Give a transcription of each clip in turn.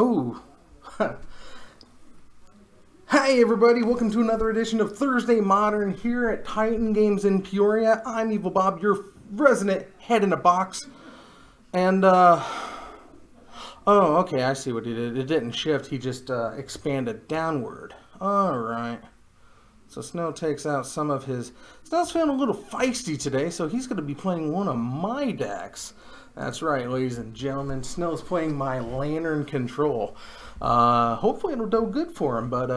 Oh, hi everybody, welcome to another edition of Thursday Modern here at Titan Games in Peoria. I'm Evil Bob, your resident head in a box. And, oh, okay, I see what he did. It didn't shift, he just expanded downward. Alright. So Snow takes out some of his... Snow's feeling a little feisty today, so he's going to be playing one of my decks. That's right, ladies and gentlemen. Snow's playing my Lantern Control. Hopefully it'll do good for him, but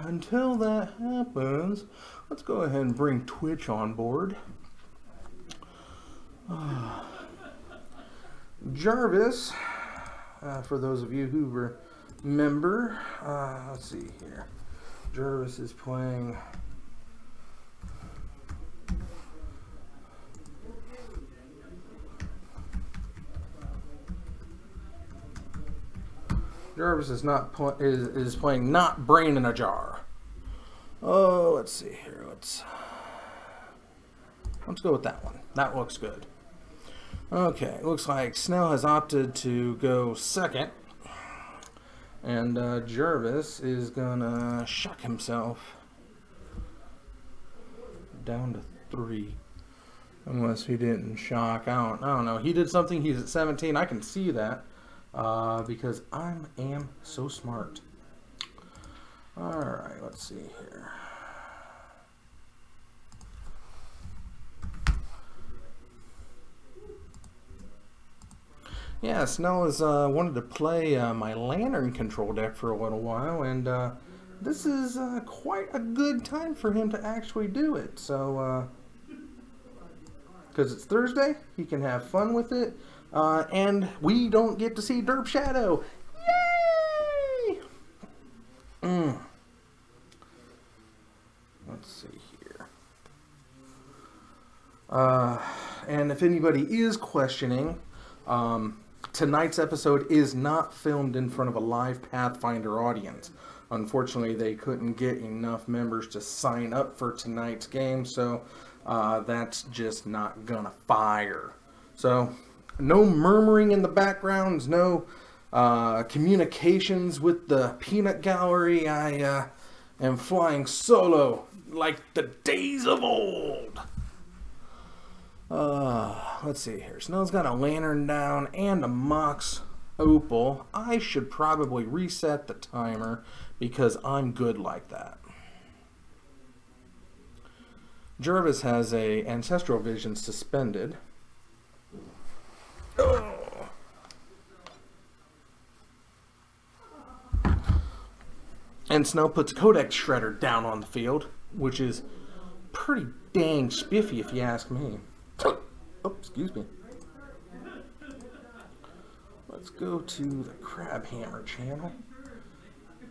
until that happens, let's go ahead and bring Twitch on board. Jarvis, for those of you who remember, let's see here. Jarvis is playing... Jarvis is is playing Not Brain in a Jar. Oh, let's see here. Let's go with that one. That looks good. Okay, looks like Snell has opted to go second, and Jarvis is gonna shuck himself down to 3, unless he didn't shock. I don't know. He did something. He's at 17. I can see that. Because I am so smart. Alright, let's see here. Yeah, Snell has wanted to play my Lantern Control deck for a little while, and this is quite a good time for him to actually do it. So, because it's Thursday, he can have fun with it. And we don't get to see Derp Shadow. Yay! Let's see here. And if anybody is questioning, tonight's episode is not filmed in front of a live Pathfinder audience. Unfortunately, they couldn't get enough members to sign up for tonight's game, so that's just not gonna fire. So... no murmuring in the backgrounds, no communications with the peanut gallery. I am flying solo like the days of old. Let's see here. Snell's got a Lantern down and a Mox Opal. I should probably reset the timer because I'm good like that. Jarvis has a Ancestral Vision suspended. Oh. And Snow puts Codex Shredder down on the field, which is pretty dang spiffy if you ask me. Oh, excuse me. Let's go to the Crabhammer channel.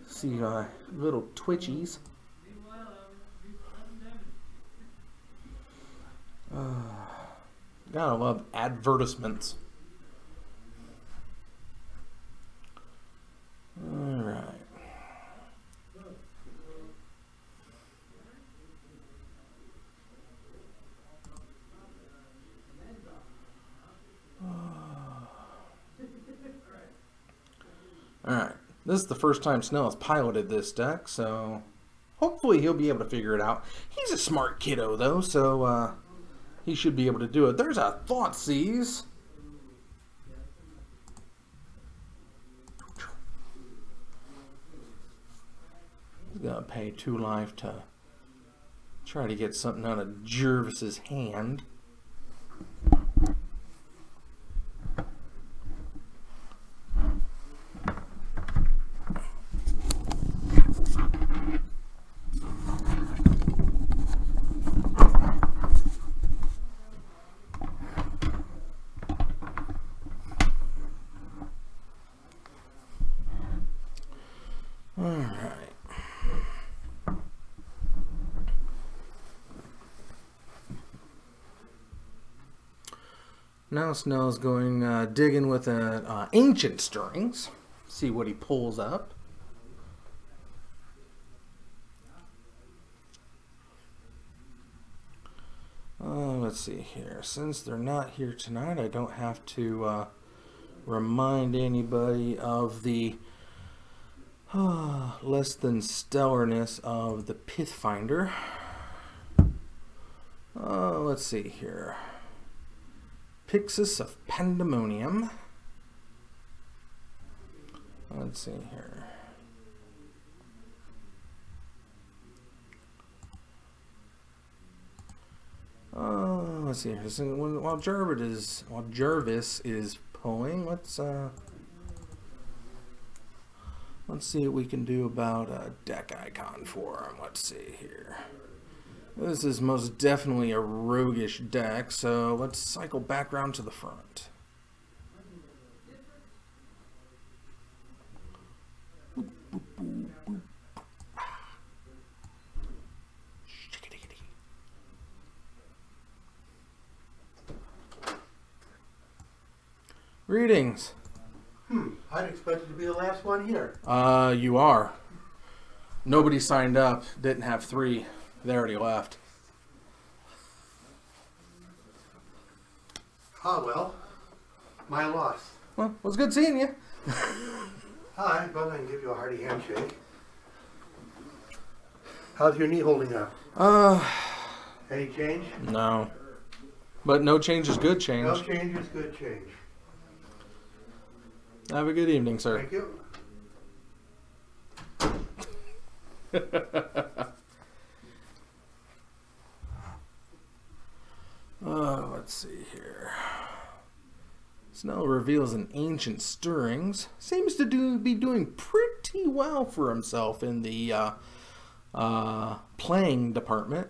See little Twitchies. Gotta love advertisements. Alright. Alright. This is the first time Snell has piloted this deck, so hopefully he'll be able to figure it out. He's a smart kiddo though, so he should be able to do it. There's a Thoughtseize. He's gonna pay 2 life to try to get something out of Jarvis's hand. Now Snell's going digging with Ancient Stirrings. See what he pulls up. Let's see here. Since they're not here tonight, I don't have to remind anybody of the Less than stellarness of the Pithfinder. Let's see here. Pixis of Pandemonium. Let's see here. Let's see here. So while Jarvis is pulling, let's see what we can do about a deck icon for him. Let's see here. This is most definitely a roguish deck, so let's cycle back around to the front. Boop, boop, boop, boop. Greetings. I'd expect it to be the last one here. You are. Nobody signed up. Didn't have 3. They already left. Ah, well, my loss. Well, it was good seeing you. Hi, but I can give you a hearty handshake. How's your knee holding up? Any change? No. But no change is good change. No change is good change. Have a good evening, sir. Thank you. Let's see here. Snow reveals an ancient stirrings. Seems to be doing pretty well for himself in the playing department.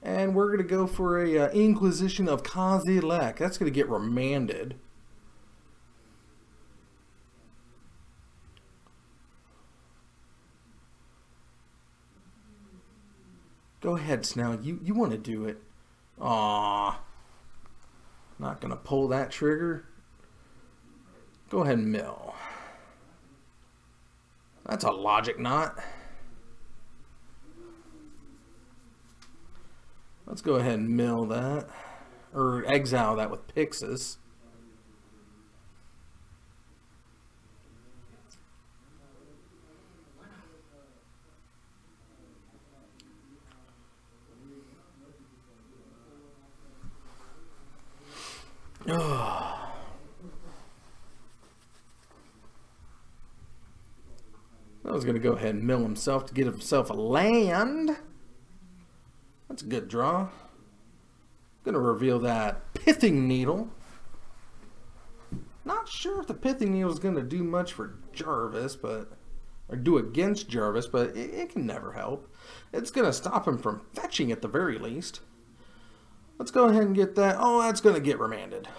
And we're going to go for a Inquisition of Kazilek. That's going to get remanded. Go ahead, Snell. You want to do it. Aww. Not going to pull that trigger. Go ahead and mill. That's a logic knot. Let's go ahead and mill that. Or exile that with Pixis. I was going to go ahead and mill himself to get himself a land. That's a good draw. Going to reveal that Pithing Needle. Not sure if the Pithing Needle is going to do much for Jarvis, or do against Jarvis, but it can never help. It's going to stop him from fetching at the very least. Let's go ahead and get that. Oh, that's going to get remanded.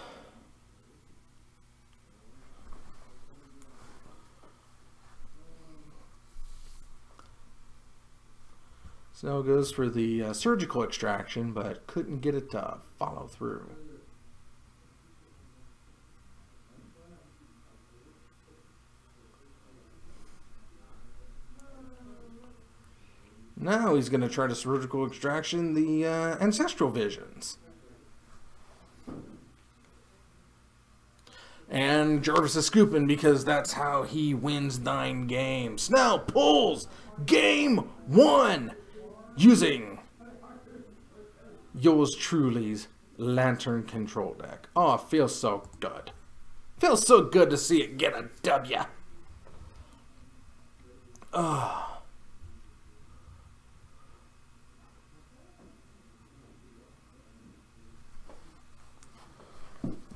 Snell goes for the surgical extraction, but couldn't get it to follow through. Now he's going to try to surgical extraction the ancestral visions. And Jarvis is scooping because that's how he wins 9 games. Snell pulls game 1. Using yours truly's Lantern Control deck. Oh, it feels so good. Feels so good to see it get a W. Oh.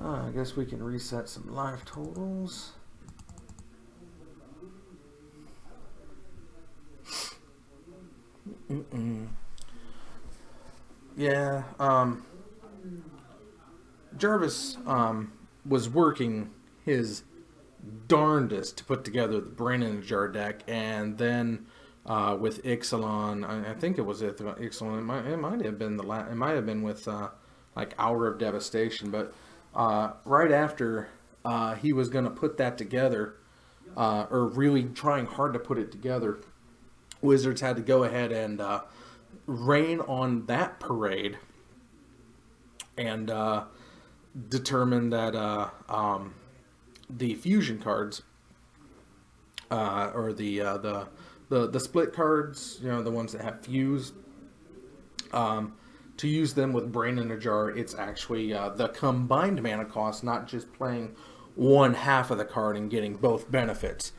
I guess we can reset some life totals. Yeah, Jarvis was working his darndest to put together the Brain in a Jar deck, and then with Ixalan, I think it was Ixalan. It might have been it might have been with like Hour of Devastation, but right after he was going to put that together, or really trying hard to put it together, Wizards had to go ahead and rain on that parade and determine that the fusion cards or the split cards, you know, the ones that have fuse. To use them with Brain in a Jar, it's actually the combined mana cost, not just playing one half of the card and getting both benefits.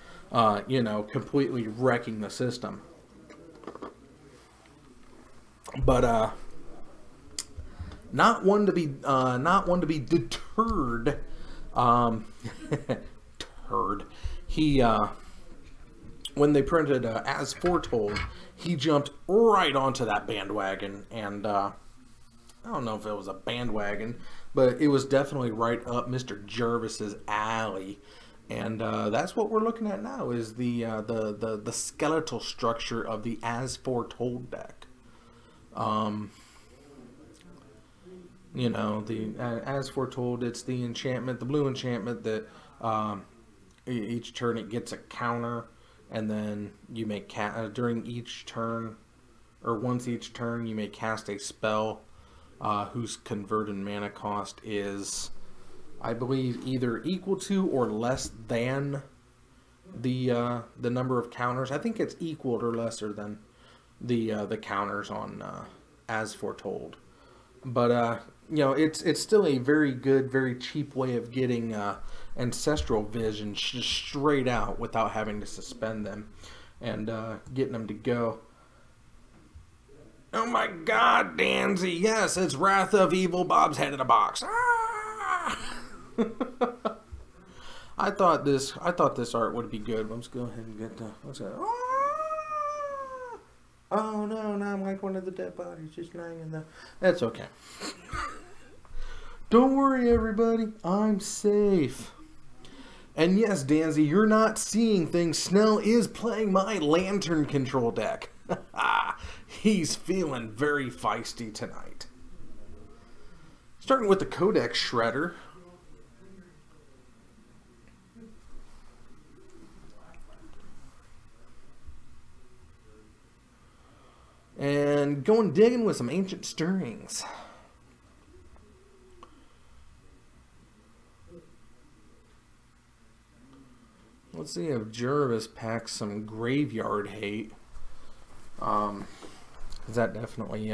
You know, completely wrecking the system. But not one to be deterred. Turd. He when they printed As Foretold, he jumped right onto that bandwagon, and I don't know if it was a bandwagon, but it was definitely right up Mr. Jervis's alley. And that's what we're looking at now, is the skeletal structure of the As Foretold deck. You know, the As Foretold, it's the enchantment, the blue enchantment that each turn it gets a counter, and then you may during each turn, or once each turn, you may cast a spell whose converted mana cost is, I believe, either equal to or less than the number of counters. I think it's equal or lesser than the counters on As Foretold. But you know, it's still a very good, very cheap way of getting Ancestral Vision straight out without having to suspend them and getting them to go. Oh my God, Danzy! Yes, it's Wrath of Evil Bob's Head in a Box. Ah! I thought this art would be good. Let's go ahead and get the. What's that? Ah! Oh no! Now I'm like one of the dead bodies just lying in the. That's okay. Don't worry, everybody. I'm safe. And yes, Danzy, you're not seeing things. Snell is playing my Lantern Control deck. He's feeling very feisty tonight. Starting with the Codex Shredder. And going digging with some Ancient Stirrings. Let's see if Jervis packs some Graveyard Hate. Is that definitely,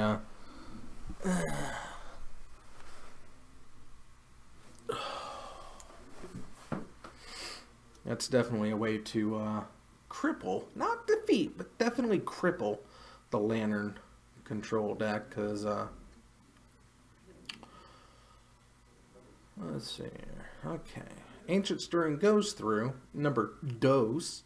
that's definitely a way to cripple, not defeat, but definitely cripple the Lantern Control deck, because, let's see here. Okay. Ancient Stirring goes through. Number dose.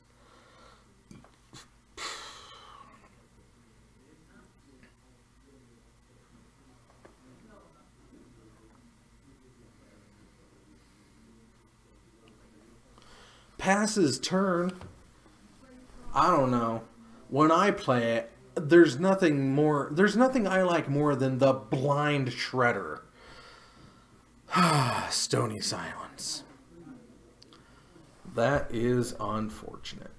Passes turn. I don't know. When I play it, there's nothing I like more than the Blind Shredder. Stony Silence. That is unfortunate.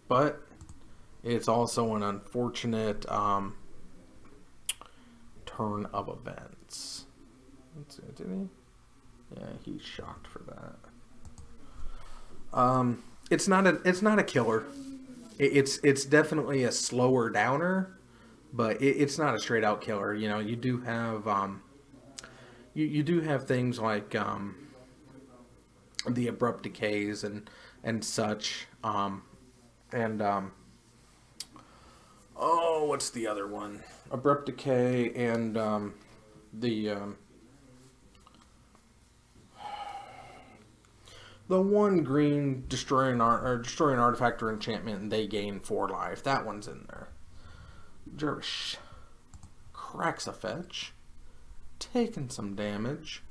But it's also an unfortunate turn of events. Let's see, did he? Yeah, he's shocked for that. It's not a killer. It's definitely a slower downer, but it's not a straight out killer. You know, you do have you do have things like the abrupt decays and such, oh, what's the other one? Abrupt decay and the one green destroying artifact or enchantment, and they gain 4 life. That one's in there. Jervish cracks a fetch, taking some damage.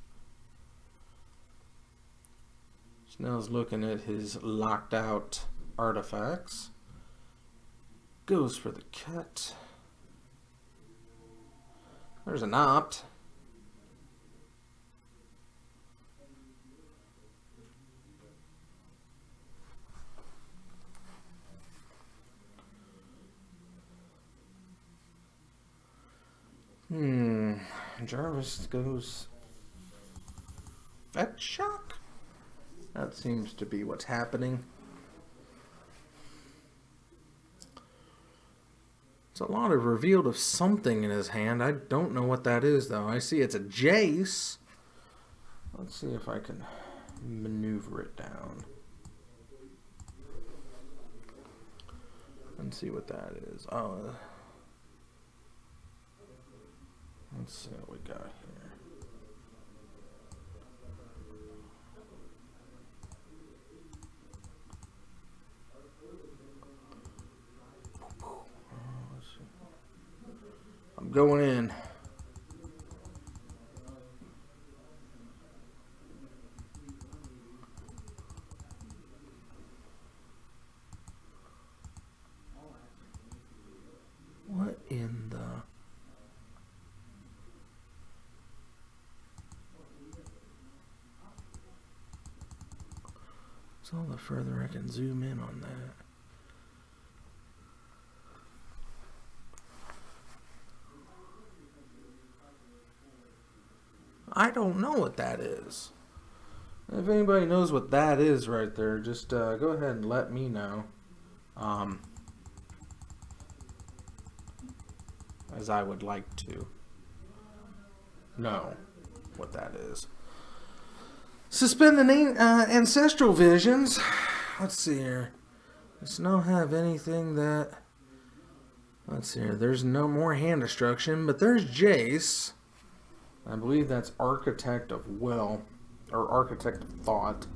Snell's looking at his locked out artifacts. Goes for the cut. There's an opt. Jarvis goes Fetch Shock? That seems to be what's happening. It's a lot of revealed of something in his hand. I don't know what that is, though. I see it's a Jace. Let's see if I can maneuver it down. And see what that is. Oh, let's see what we got here. I'm going in. What in the... So the further I can zoom in on that. I don't know what that is. If anybody knows what that is right there, just go ahead and let me know. As I would like to know what that is. Suspend the ancestral visions. Let's see here. Does no have anything that... Let's see here. There's no more hand destruction, but there's Jace. I believe that's Architect of Will, or Architect of Thought.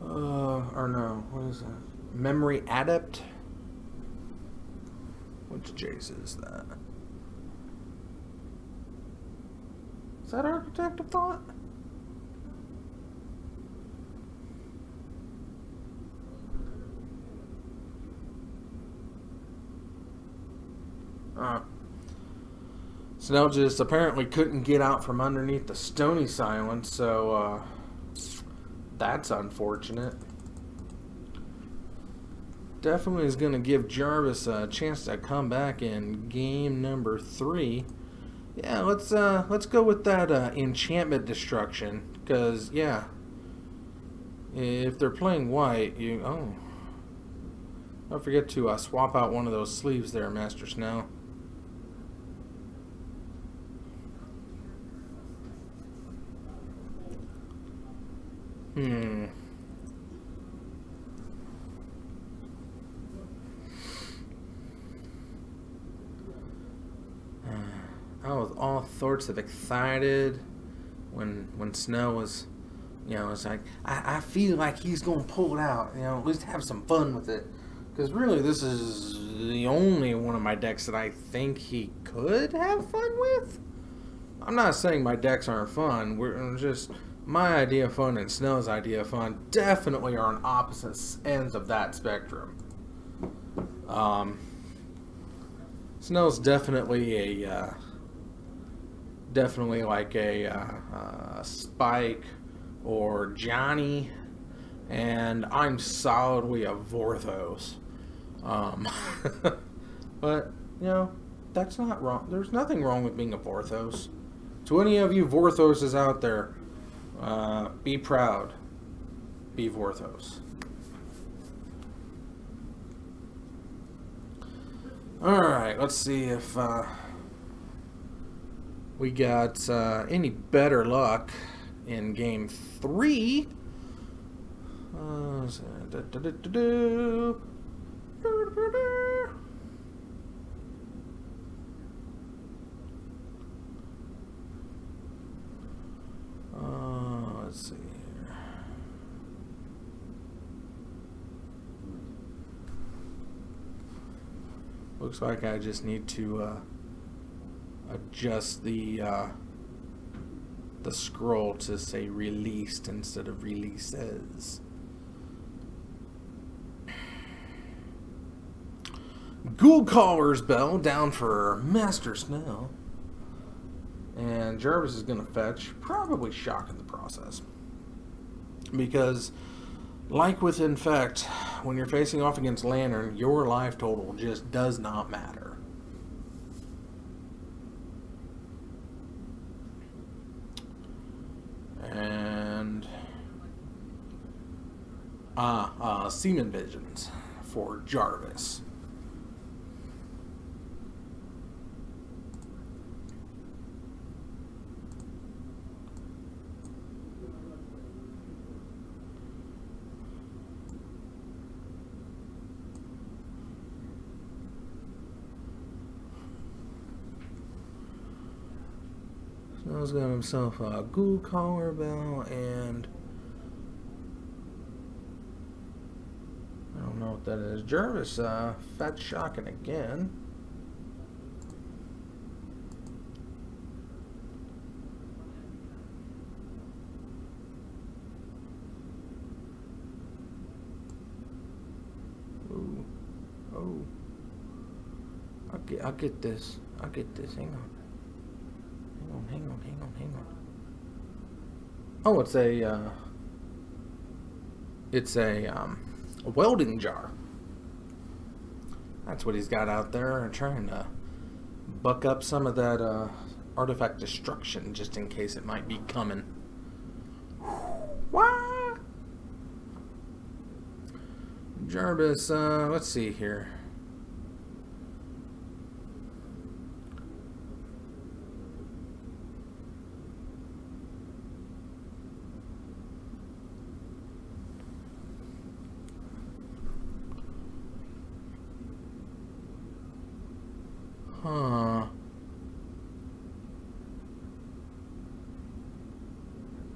Or no, what is that? Memory Adept? Which Jace is that? Is that Architect of Thought? Snell just apparently couldn't get out from underneath the Stony Silence, so that's unfortunate. Definitely is going to give Jarvis a chance to come back in game number 3. Yeah, let's go with that enchantment destruction, because yeah, if they're playing white, don't forget to swap out one of those sleeves there, Master Snell. I was all sorts of excited when Snow was, it's like, I feel like he's going to pull it out, at least have some fun with it. Because really, this is the only one of my decks that I think he could have fun with. I'm not saying my decks aren't fun. We're just... My idea of fun and Snell's idea of fun definitely are on opposite ends of that spectrum. Snell's definitely a... definitely like a Spike or Johnny, and I'm solidly a Vorthos. But that's not wrong. There's nothing wrong with being a Vorthos. To any of you Vorthoses out there, be proud. Be Vorthos. Alright, let's see if we got any better luck in game 3. Let's see here. Looks like I just need to adjust the scroll to say released instead of releases. Ghoul Caller's Bell down for Master Snell. And Jarvis is going to fetch, probably Shock in the process. Because, like with Infect, when you're facing off against Lantern, your life total just does not matter. And Seaman Visions for Jarvis. Snow's got himself a ghoul collar bell and I don't know what that is. Jarvis, fat shocking again. Ooh. Oh. I'll get this. I'll get this. Hang on. Hang on. Oh, it's a welding jar. That's what he's got out there, trying to buck up some of that artifact destruction just in case it might be coming. What? Jarvis, let's see here.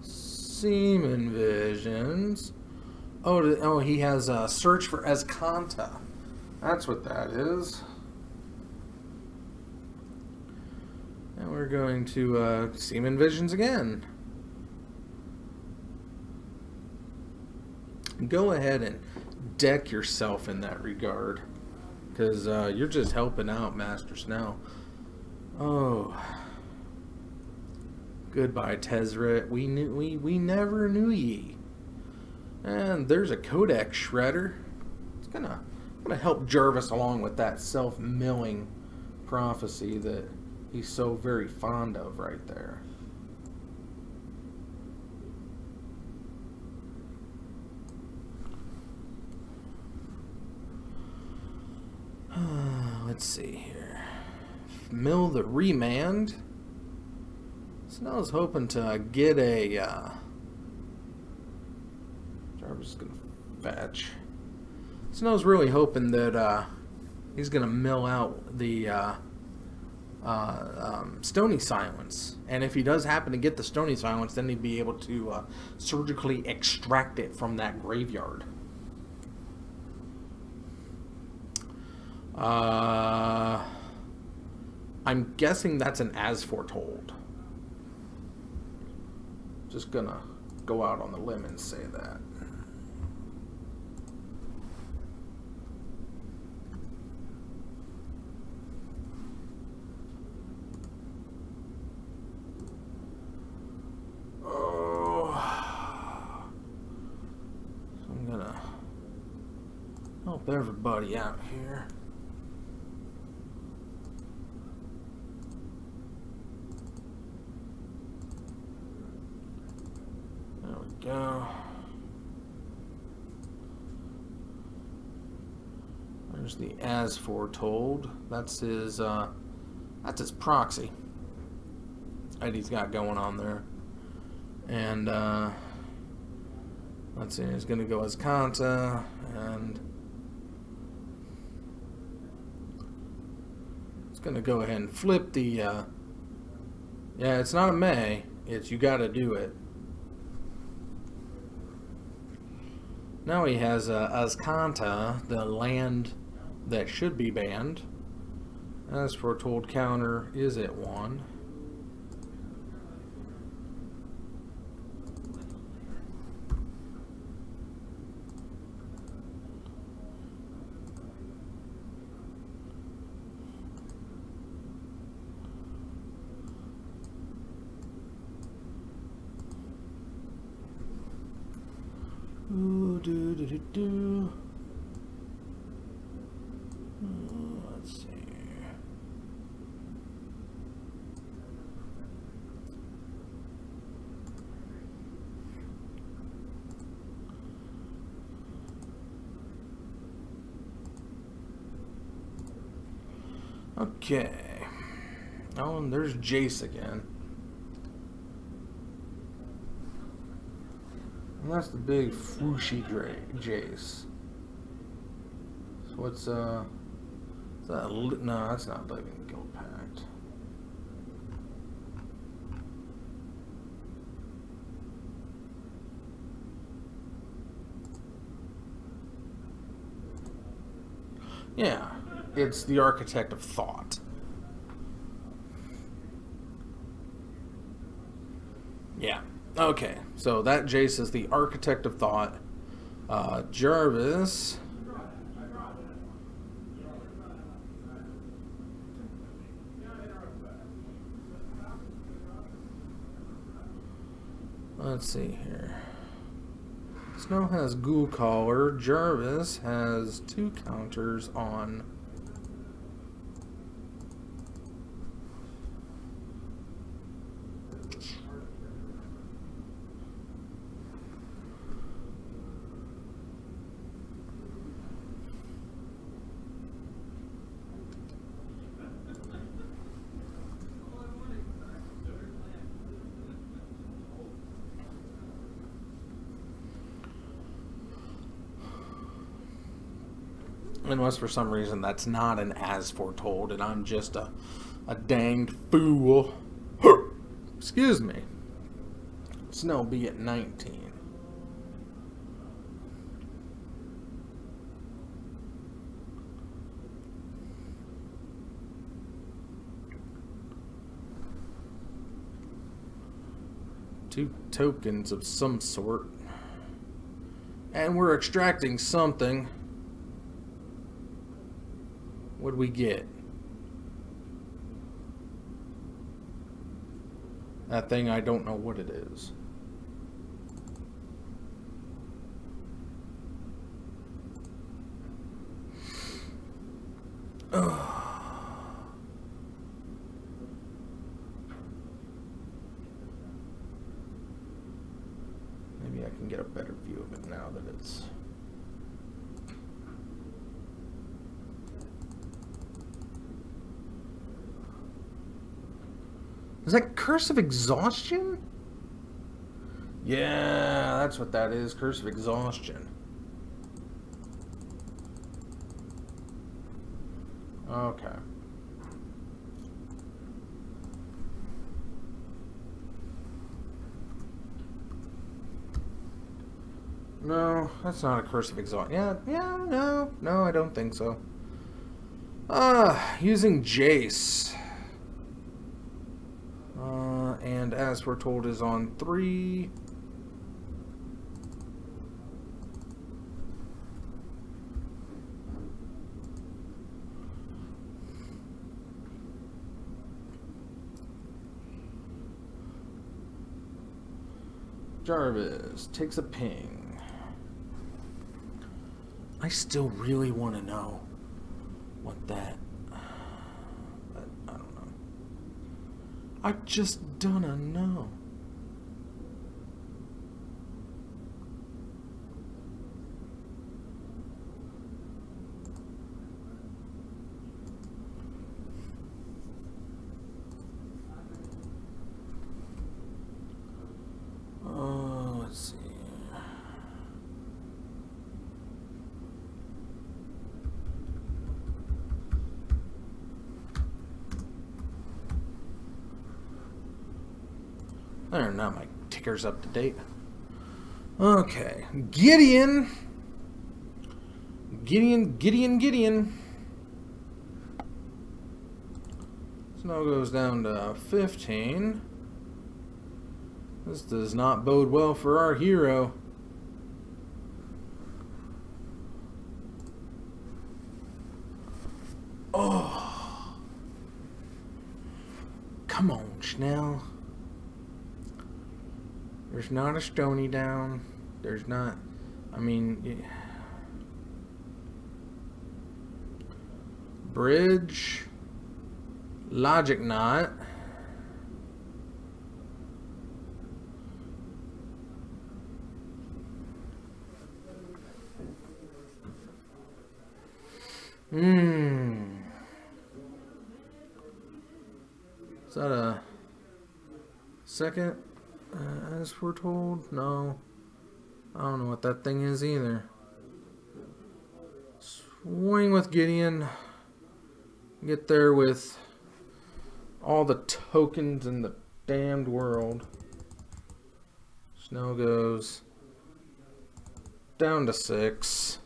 Seaman Visions. Oh, he has a search for Escanta. That's what that is. And we're going to Seaman Visions again. Go ahead and deck yourself in that regard, because you're just helping out Master Snow. Oh. Goodbye, Tezzeret. We never knew ye. And there's a Codex Shredder. It's gonna help Jarvis along with that self-milling prophecy that he's so very fond of right there. Let's see here. Mill the Remand. Snow's hoping to get a Jarvis is gonna fetch. Snow's really hoping that he's gonna mill out the Stony Silence, and if he does happen to get the Stony Silence, then he'd be able to surgically extract it from that graveyard. I'm guessing that's an As Foretold. Just gonna go out on the limb and say that. Oh. So I'm gonna help everybody out here. Go. There's the As Foretold. That's his proxy that he's got going on there. And let's see, he's gonna go as Kanta, and it's gonna go ahead and flip the yeah, it's not a May, it's you gotta do it. Now he has Azcanta, the land that should be banned. As Foretold counter is at 1. Let's see. Okay. Oh, and there's Jace again. And that's the big swooshy Jace. So what's is that no, that's not Living Guild Pact. Yeah, it's the Architect of Thought. Yeah. Okay, so that Jace is the Architect of Thought. Jarvis. Let's see here. Snow has Ghoul Caller. Jarvis has 2 counters on. Unless for some reason that's not an as foretold and I'm just a danged fool. Excuse me. Snow be at 19. Two tokens of some sort. And we're extracting something. What'd we get? That thing, I don't know what it is. Maybe I can get a better view of it now that it's... Is that Curse of Exhaustion? Yeah, that's what that is. Curse of Exhaustion. Okay. No, that's not a Curse of Exhaustion. No, I don't think so. Using Jace. And as we're told is on 3. Jarvis takes a ping. I still really want to know what that... I don't know. I just don't know. Let's see. There, now my ticker's up to date. Okay, Gideon. Snow goes down to 15. This does not bode well for our hero. Oh. Come on, Schnell. There's not a Stony down. There's not... I mean... Bridge. Logic Knot. Is that a second, as we're told? No. I don't know what that thing is either. Swing with Gideon. Get there with all the tokens in the damned world. Snow goes down to 6.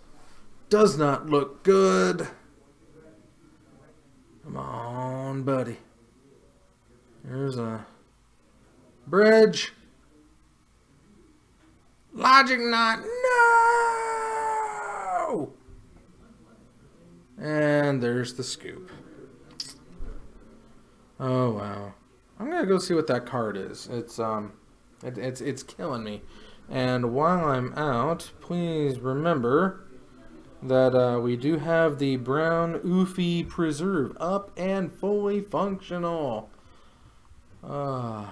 Does not look good. Come on, buddy. There's a bridge. Logic knot. No! And there's the scoop. Oh wow. I'm gonna go see what that card is. It's killing me. And while I'm out, please remember that we do have the brown Oofy Preserve up and fully functional. Woo.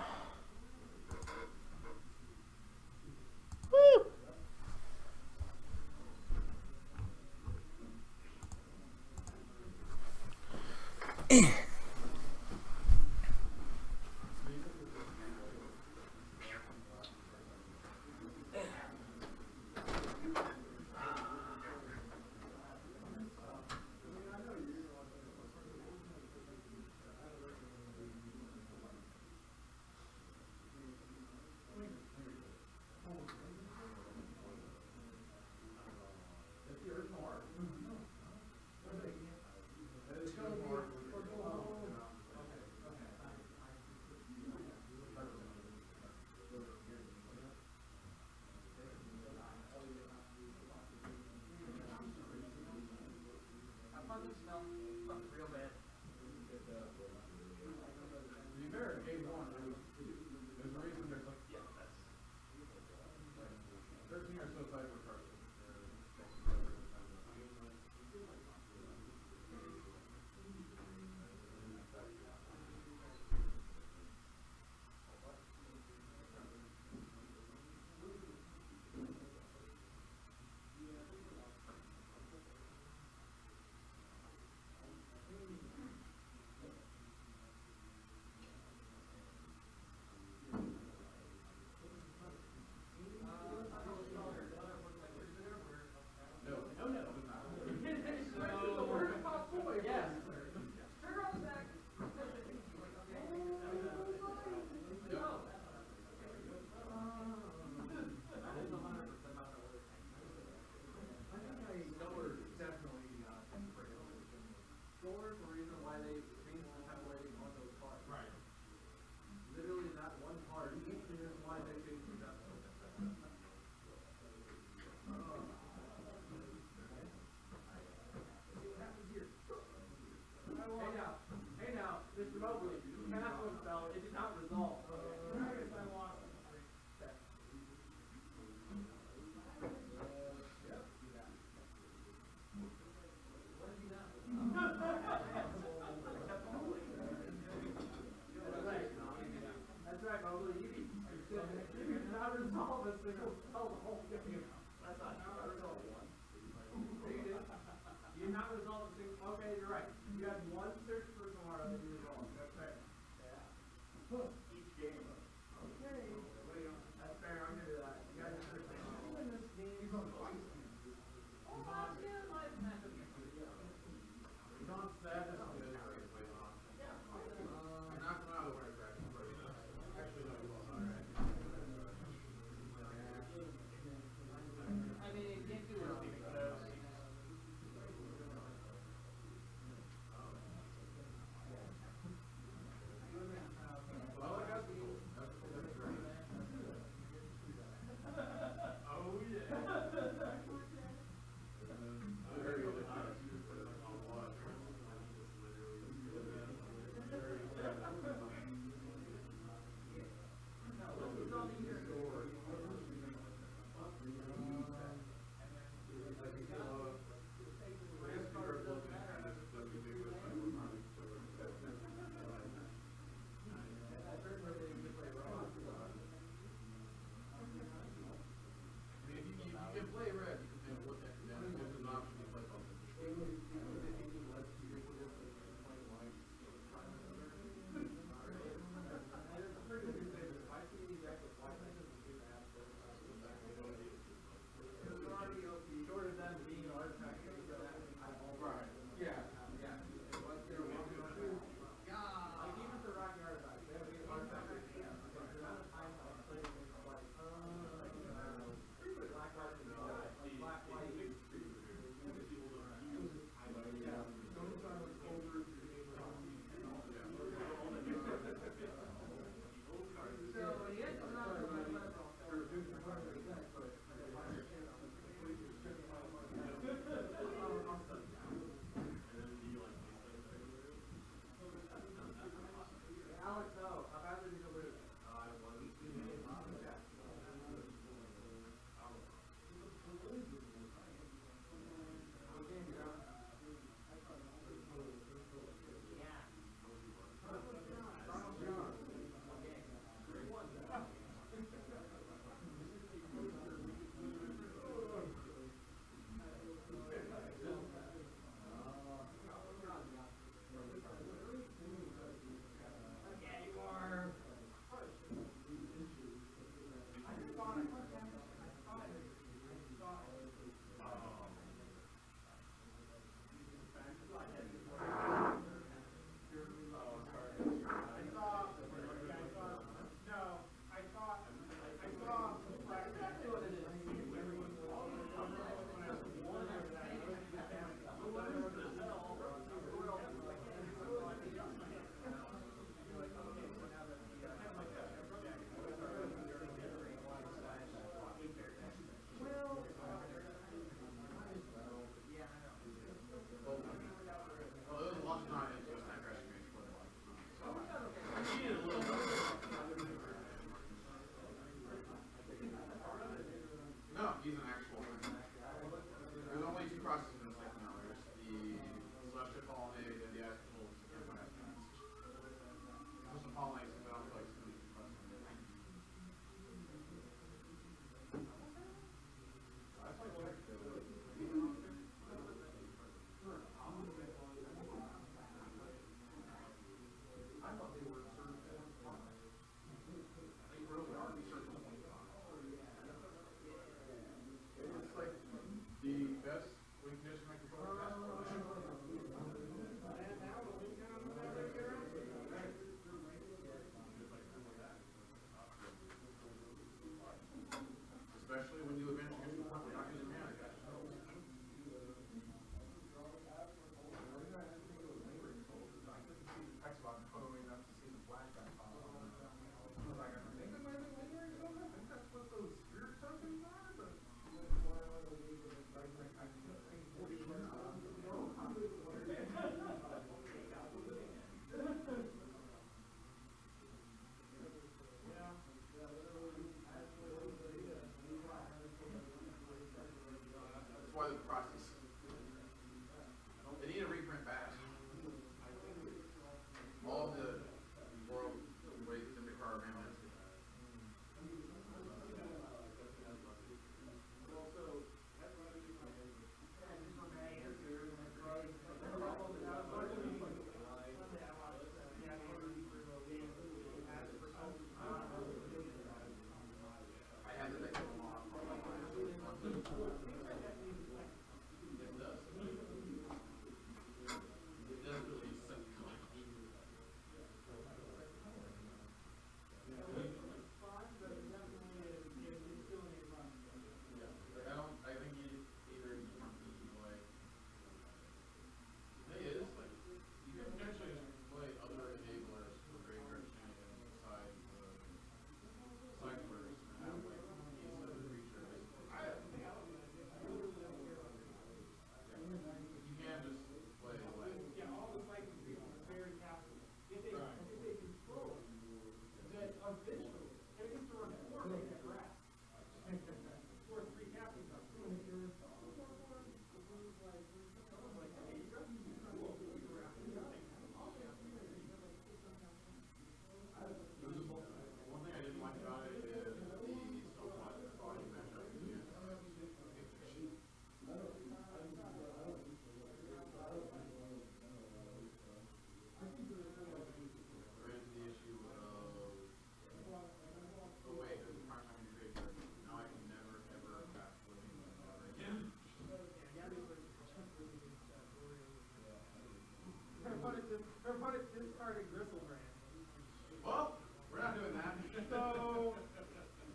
Well, we're not doing that. So,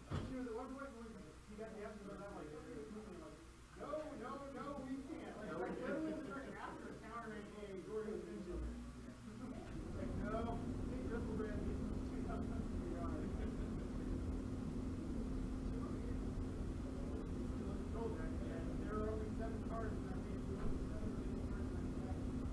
she was at one point when he got the episode, I'm like, no, we can't. Like literally the second after encountering a Jordan's engine. Like, no, I think Ripple Brand needs to come to the yard. Told that, and there were only 7 cars in that game. We only 7 or 8 cars in that game.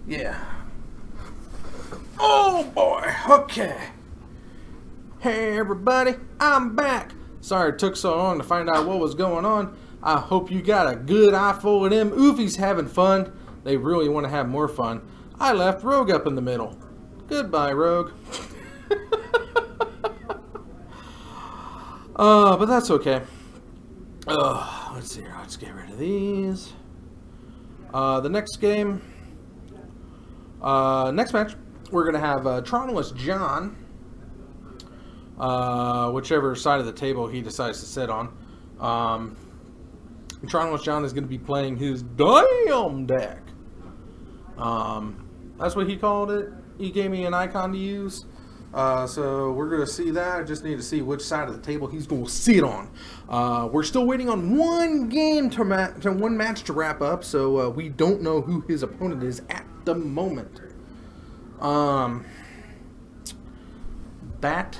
Yeah. Oh boy, okay. Hey everybody, I'm back. Sorry it took so long to find out what was going on. I hope you got a good eye full of them oofies having fun. They really want to have more fun. I left Rogue up in the middle. Goodbye, Rogue. But that's okay. Let's see here. Let's get rid of these. The next game, next match, we're going to have Tronless John, whichever side of the table he decides to sit on. Tronless John is going to be playing his damn deck. That's what he called it. He gave me an icon to use. So we're going to see that. I just need to see which side of the table he's going to sit on. We're still waiting on one game one match to wrap up, so we don't know who his opponent is at the moment. That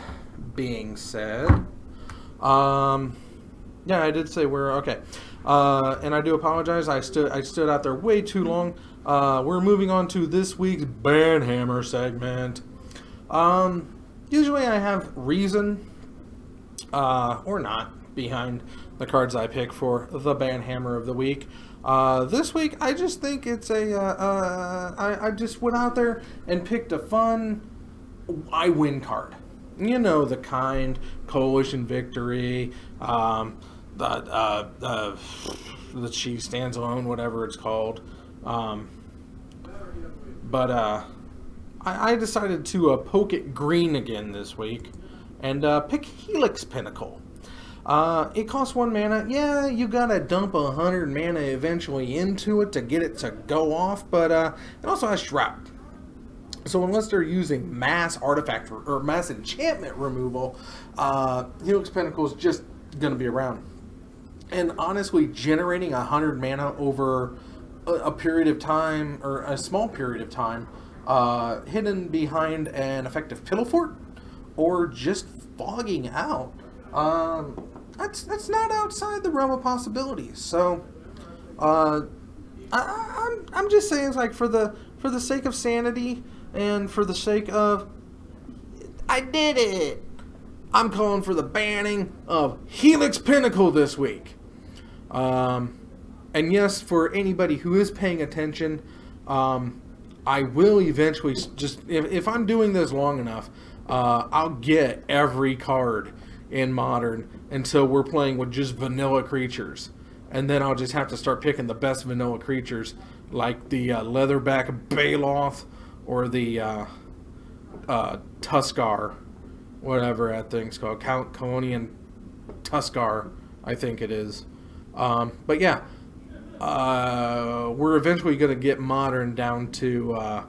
being said, yeah, I did say we're okay. And I do apologize. I stood out there way too long. We're moving on to this week's Banhammer segment. Usually I have reason, or not, behind the cards I pick for the Banhammer of the week. This week, I just think it's I just went out there and picked a fun I win card. You know, the kind, Coalition Victory, the Chief Stands Alone, whatever it's called. I decided to poke it green again this week and pick Helix Pinnacle. It costs 1 mana. Yeah, you gotta dump 100 mana eventually into it to get it to go off, but it also has Shroud. So unless they're using mass artifact or mass enchantment removal, Helix Pinnacle is just gonna be around. And honestly, generating 100 mana over a period of time, or a small period of time, hidden behind an effective Pillow Fort, or just fogging out, that's not outside the realm of possibilities. So, I'm just saying, it's like for the sake of sanity and for the sake of I did it, I'm calling for the banning of Helix Pinnacle this week. And yes, for anybody who is paying attention, I will eventually just, if I'm doing this long enough, I'll get every card in Modern until we're playing with just vanilla creatures. And then I'll just have to start picking the best vanilla creatures, like the Leatherback Baloth, or the Tuskar, whatever that thing's called, Colonian Tuskar, I think it is. But yeah, we're eventually going to get Modern down to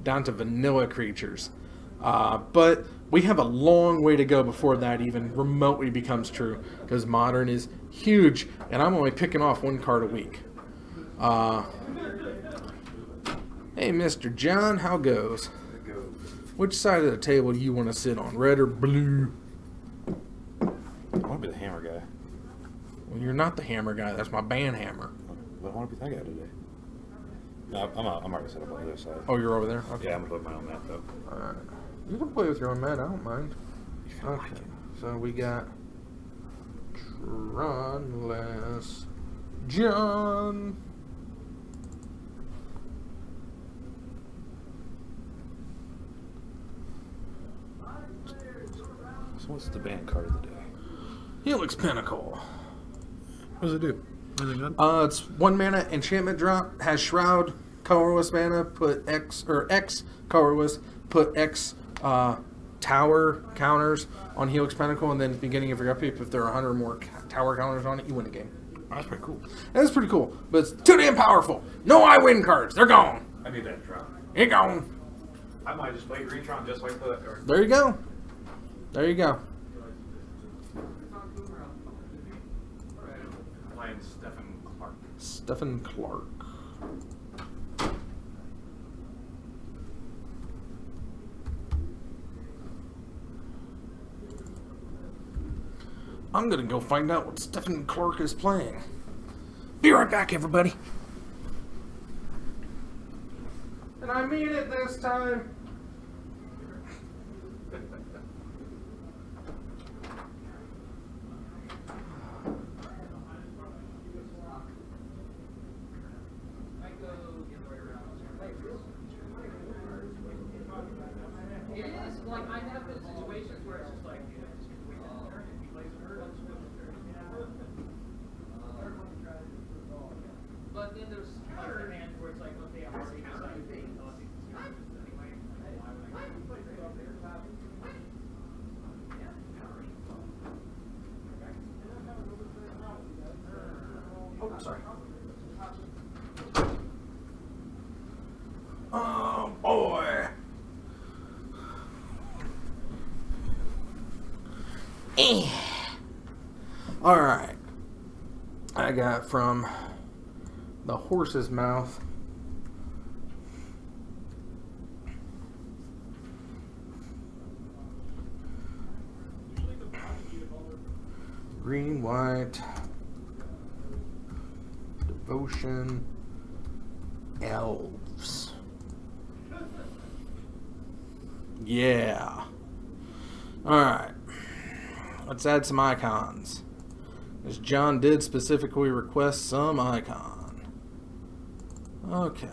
vanilla creatures. But we have a long way to go before that even remotely becomes true, because Modern is huge, and I'm only picking off 1 card a week. Hey, Mr. John, how goes? Which side of the table do you want to sit on, red or blue? I want to be the hammer guy. Well, you're not the hammer guy. That's my Banhammer. But I want to be that guy today. No, I'm already set up on the other side. Oh, you're over there? Okay. Yeah, I'm going to put my own map, though. Alright. You can play with your own mat. I don't mind. Okay. So we got Tronless John. So what's the ban card of the day? Helix Pinnacle. What does it do? Is it good? It's 1 mana enchantment drop, has Shroud, colorless mana, put X, or X colorless, put X tower counters on Helix Pinnacle, and then at the beginning of your upkeep, if there are 100 or more tower counters on it, you win the game. Oh, that's pretty cool. That's pretty cool, but it's too damn powerful. No I win cards, they're gone. I need that drop. You're gone. I might just play Greentron just like for that card. There you go. There you go. Playing Stephen Clark. Stephen Clark. I'm gonna go find out what Stephen Clark is playing. Be right back, everybody. And I mean it this time. It is, like, I have been in situations where it's just like, you know, just wait his turn, if he plays a turn, I'll just wait his turn. But then there's other hand where it's like, okay, I'm already decided to take thoughts anyway. Oh, sorry. Oh, boy. All right. I got from the horse's mouth. Green, white, devotion, elves. Yeah. Alright. Let's add some icons. As John did specifically request some icon. Okay.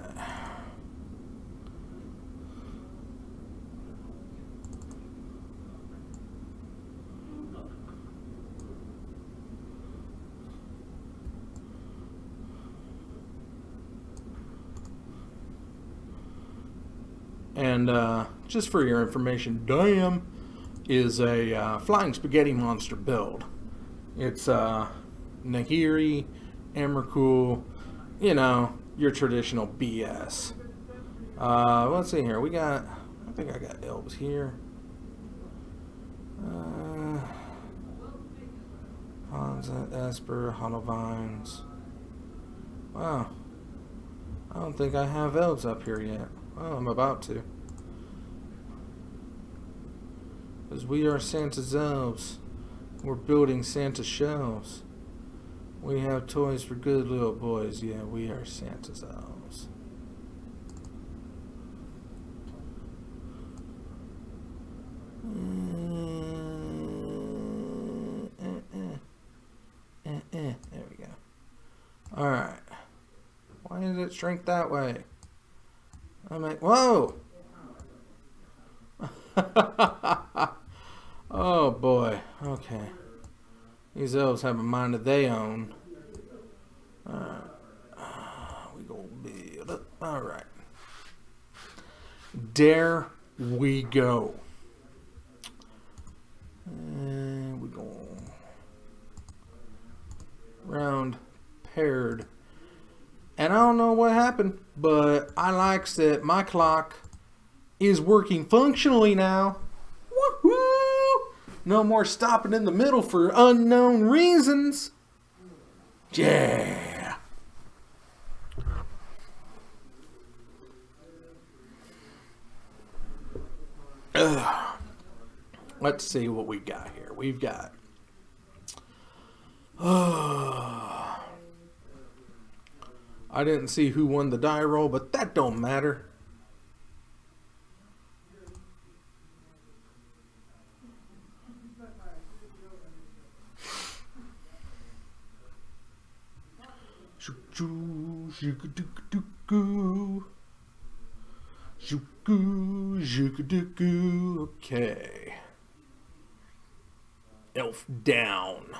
And just for your information, Damn is a flying spaghetti monster build. It's Nahiri, Emrakul, you know, your traditional BS. Let's see here. We got, I think I got elves here. Hansa, Esper, Hollowvines. Wow. I don't think I have elves up here yet. Oh, I'm about to. Because we are Santa's elves. We're building Santa shelves. We have toys for good little boys. Yeah, we are Santa's elves. There we go. Alright. Why did it shrink that way? I'm like, whoa! Oh boy. Okay. These elves have a mind of their own. Alright. We gonna build up. Alright. There we go. And we go round paired. And I don't know what happened, but I likes that my clock is working functionally now. Woohoo! No more stopping in the middle for unknown reasons. Yeah. Let's see what we got here. We've got I didn't see who won the die roll, but that don't matter. Okay. Elf down.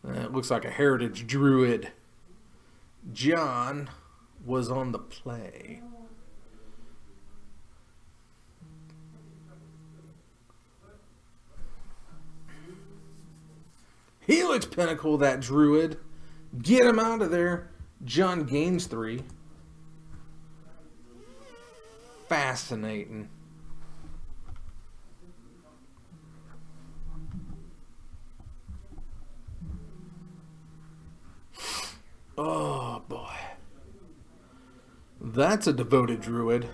It looks like a heritage druid. John was on the play. Helix Pinnacle, that druid. Get him out of there. John gains 3. Fascinating. Oh boy. That's a devoted druid.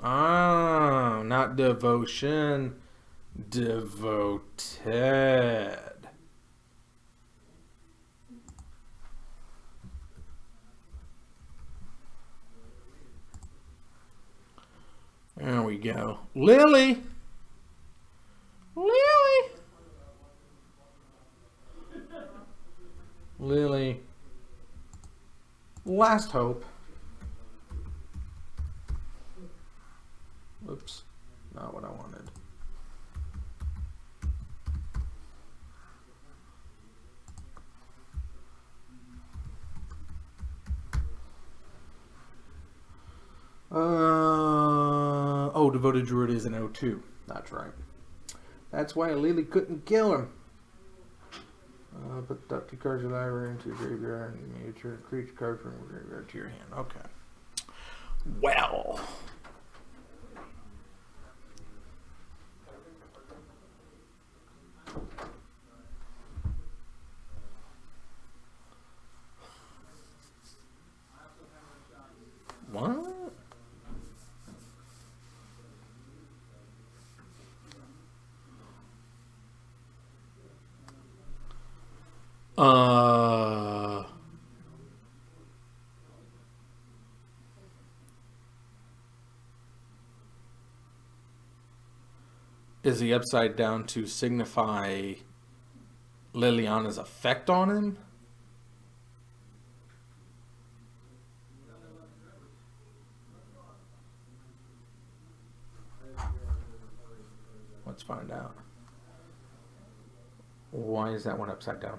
Ah, not devotion. Devoted. There we go. Lily! Lily! Lily. Last hope. Oops. Not what I wanted. Oh, Devoted Druid is an O2. That's right. That's why Lily couldn't kill him. Put up 2 cards of your library into your graveyard and you may turn creature card from your graveyard to your hand. Okay. Well. What? Is he upside down to signify Liliana's effect on him? Let's find out. Why is that one upside down?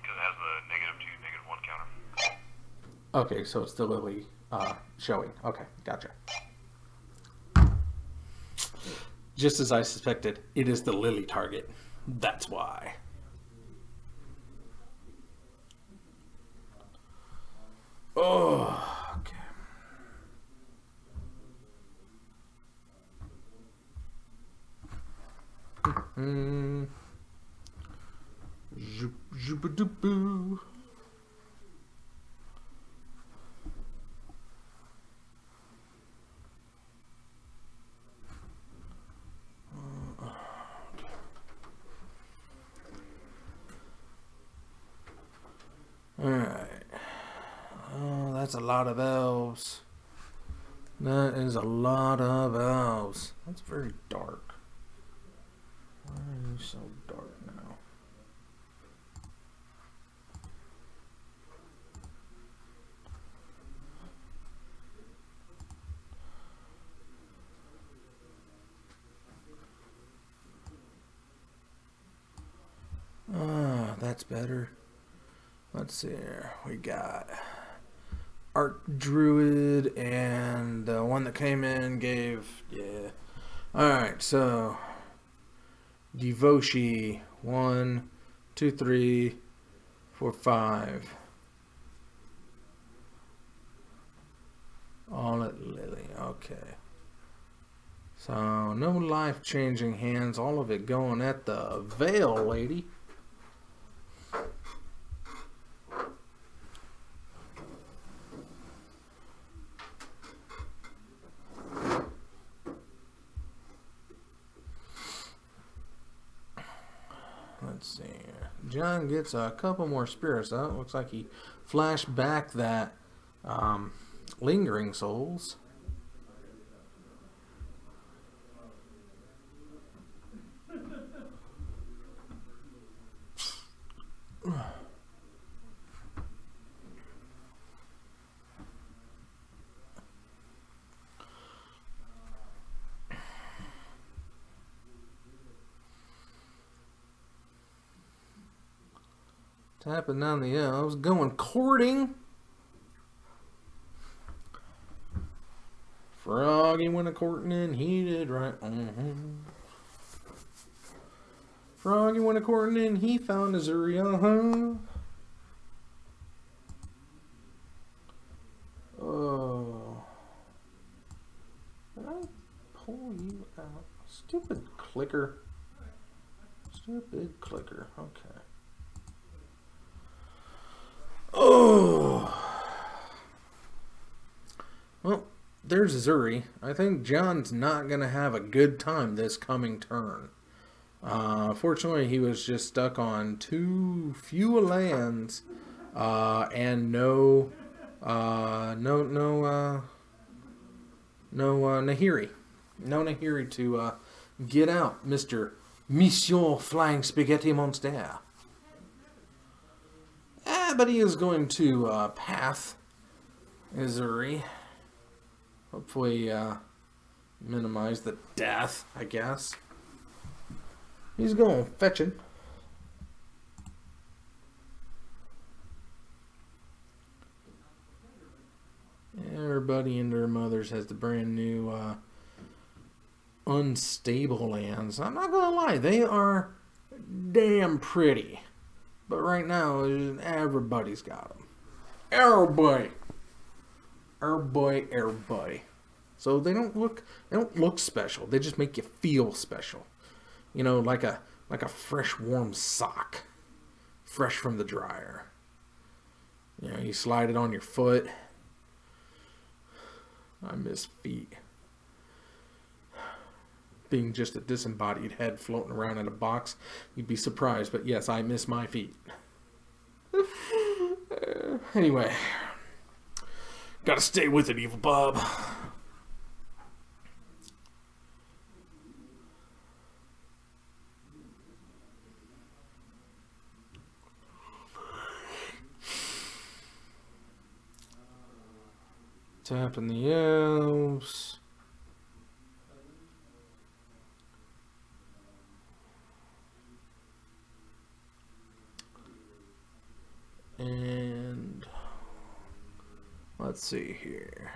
Because it has the -2, -1 counter. Okay, so it's the Lily showing. Okay, gotcha. Just as I suspected, it is the Lily target. That's why. Oh, okay. Zoop, zoop, doop, boo. Alright. Oh, that's a lot of elves. That is a lot of elves. That's very dark. Why are you so dark now? Ah, that's better. Let's see here. We got Archdruid and the one that came in gave, yeah. Alright, so Devoshi 1, 2, 3, 4, 5. All at Lily, okay. So no life-changing hands, all of it going at the Veil lady. Let's see here. John gets a couple more spirits out. Looks like he flashed back that Lingering Souls. Tapping down the elves, going courting. Froggy went a courting and he did right. Froggy went a courting and he found Azuri. Oh. Did I pull you out? Stupid clicker. Stupid clicker. Okay. Oh. Well, there's Zuri. I think John's not going to have a good time this coming turn. Fortunately, he was just stuck on too few lands And no Nahiri. No Nahiri to get out, Monsieur Flying Spaghetti Monster. But he is going to path Missouri. Hopefully minimize the death, I guess. He's going fetching. Everybody and their mothers has the brand new unstable lands. I'm not gonna lie, they are damn pretty. But right now, everybody's got them. Everybody. So they don't look special. They just make you feel special. You know, like a fresh warm sock, fresh from the dryer. You know, you slide it on your foot. I miss feet. Being just a disembodied head floating around in a box, you'd be surprised, but yes, I miss my feet. Anyway, gotta stay with it, Evil Bob. Tapping the elves. And let's see here.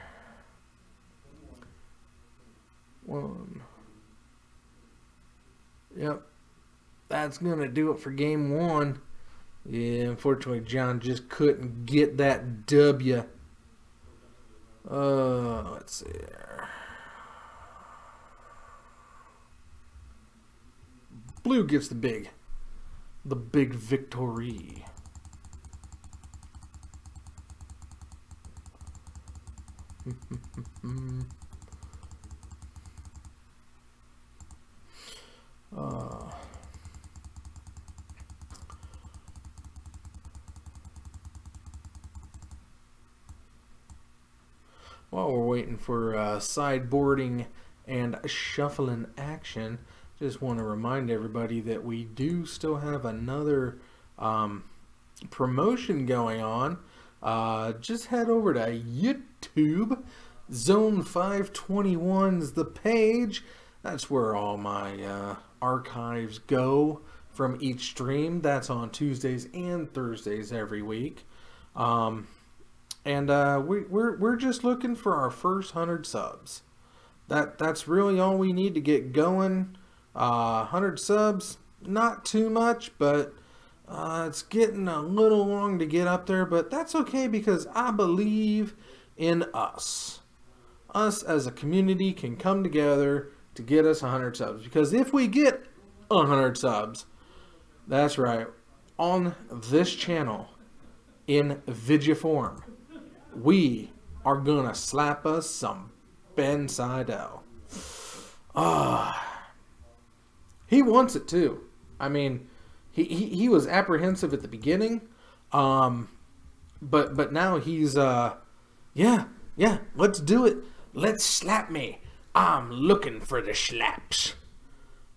One. Yep. That's going to do it for game one. Yeah, unfortunately, John just couldn't get that W. Let's see here. Blue gets the big victory. While we're waiting for sideboarding and shuffling action, just want to remind everybody that we do still have another promotion going on. Just head over to YouTube. Zone 521's the page. That's where all my archives go from each stream. That's on Tuesdays and Thursdays every week. And we're just looking for our first 100 subs. That's really all we need to get going. 100 subs, not too much, but it's getting a little long to get up there. But that's okay, because I believe in us. Us as a community can come together to get us 100 subs. Because if we get 100 subs, that's right, on this channel in video form, we are gonna slap us some Ben Seidel. He wants it too. I mean, he was apprehensive at the beginning, but now he's yeah, let's do it. Let's slap me. I'm looking for the slaps.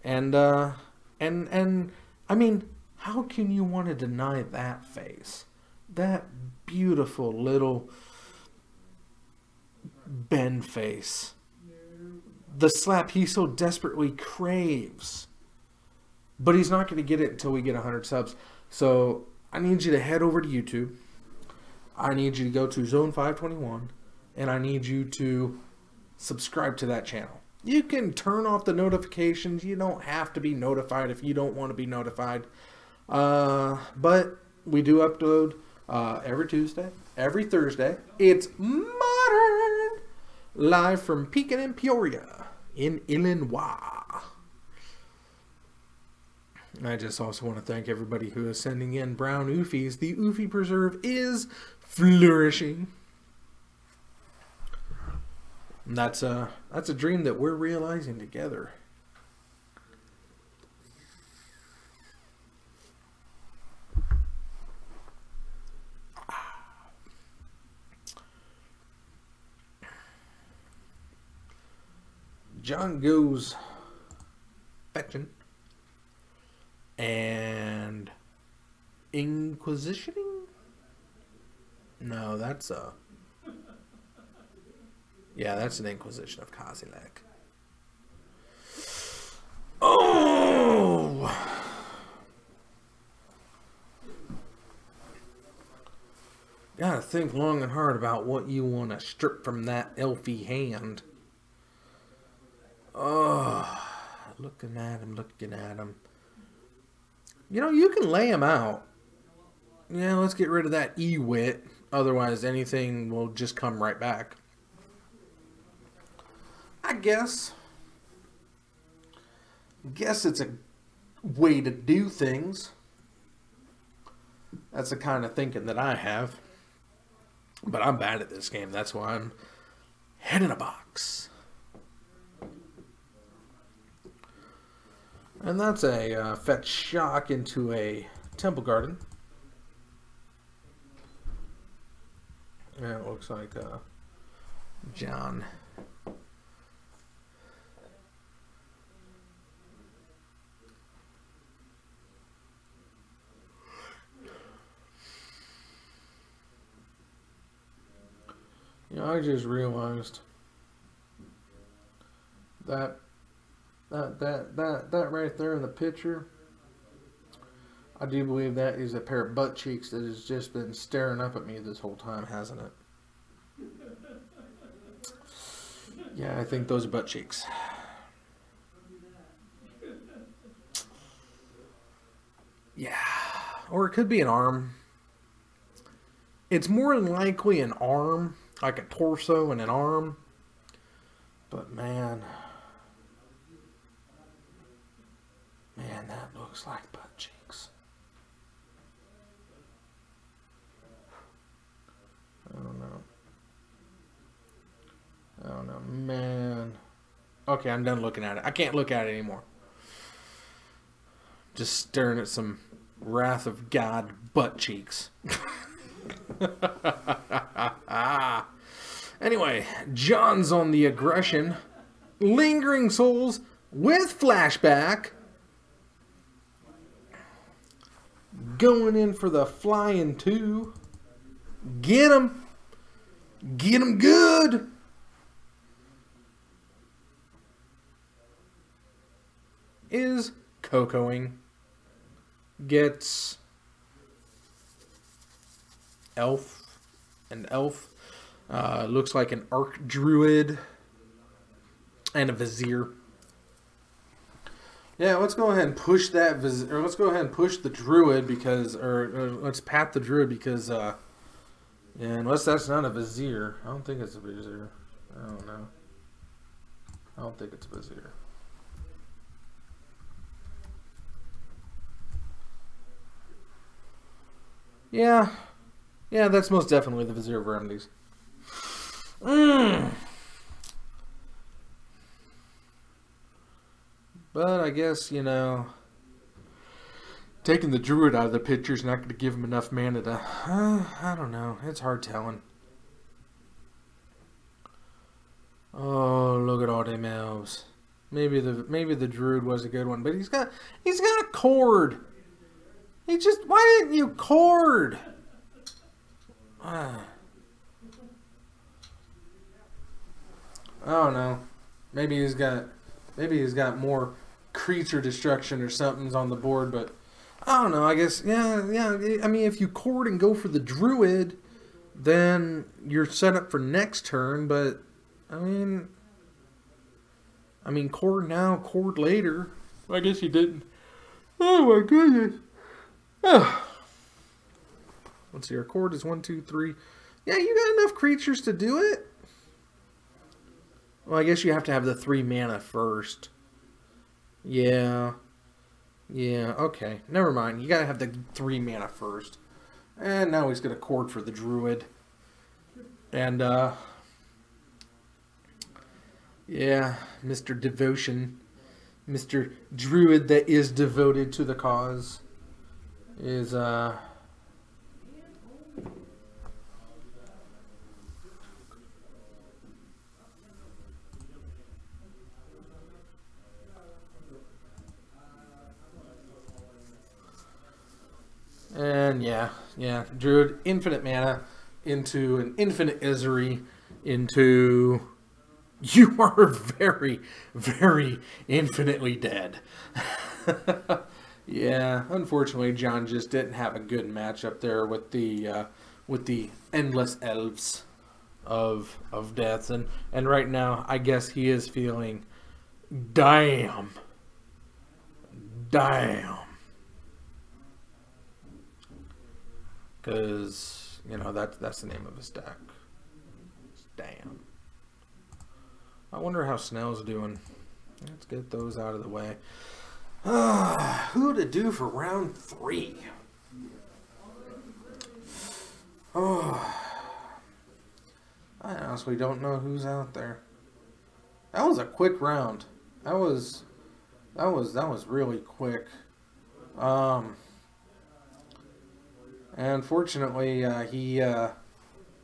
And I mean, how can you want to deny that face? That beautiful little Ben face. The slap he so desperately craves. But he's not going to get it until we get 100 subs. So I need you to head over to YouTube. I need you to go to Zone 521. And I need you to subscribe to that channel. You can turn off the notifications. You don't have to be notified if you don't want to be notified. But we do upload every Tuesday, every Thursday. It's Modern, live from Pekin and Peoria in Illinois. I just also want to thank everybody who is sending in brown oofies. The Oofy Preserve is flourishing. And that's a dream that we're realizing together. John goes fetching and inquisitioning. No, that's a. Yeah, that's an Inquisition of Kozilek. Oh! Gotta think long and hard about what you want to strip from that elfy hand. Oh, looking at him, looking at him. You know, you can lay him out. Yeah, let's get rid of that E-wit. Otherwise, anything will just come right back. I guess it's a way to do things. That's the kind of thinking that I have. But I'm bad at this game. That's why I'm head in a box. And that's a fetch shock into a Temple Garden. Yeah, it looks like John. You know, I just realized that right there in the picture, I do believe that is a pair of butt cheeks that has just been staring up at me this whole time, hasn't it? Yeah, I think those are butt cheeks. Yeah, or it could be an arm. It's more than likely an arm, like a torso and an arm. But man, that looks like butt cheeks. I don't know, man. Okay, I'm done looking at it. I can't look at it anymore. Just staring at some Wrath of God butt cheeks. Anyway, John's on the aggression. Lingering Souls with flashback. Going in for the flying 2. Get him. Get him good. Is Cocoing. Gets elf. An elf. Looks like an arc druid. And a vizier. Yeah, let's go ahead and push that vizier. Or let's go ahead and push the druid because, or let's pat the druid because, yeah, unless that's not a vizier. I don't think it's a vizier. I don't know. I don't think it's a vizier. Yeah. Yeah, that's most definitely the Vizier of Remedies. But I guess, you know, taking the druid out of the picture is not going to give him enough mana to... I don't know. It's hard telling. Oh, look at all them elves. Maybe the druid was a good one, but he's got a cord. He just... Why didn't you cord? I don't know. Maybe he's got more creature destruction or something's on the board, but I don't know. I guess yeah. I mean, if you cord and go for the druid, then you're set up for next turn. But I mean, cord now, cord later. I guess he didn't. Oh my goodness. Let's see. Our cord is 1, 2, 3. Yeah, you got enough creatures to do it. Well, I guess you have to have the 3 mana first. Yeah. Yeah, okay. Never mind. You gotta have the 3 mana first. And now he's gonna cord for the druid. And, yeah, Mr. Devotion. Mr. Druid that is devoted to the cause. Is, And yeah, Druid, infinite mana into an infinite Isery into... You are very, very infinitely dead. Yeah, unfortunately, John just didn't have a good match up there with the endless elves of deaths, and right now, I guess he is feeling, damn, because that's the name of his deck. Damn. I wonder how Snell's doing. Let's get those out of the way. Who to do for round 3? Oh, I honestly don't know who's out there. That was a quick round. That was really quick. And unfortunately, he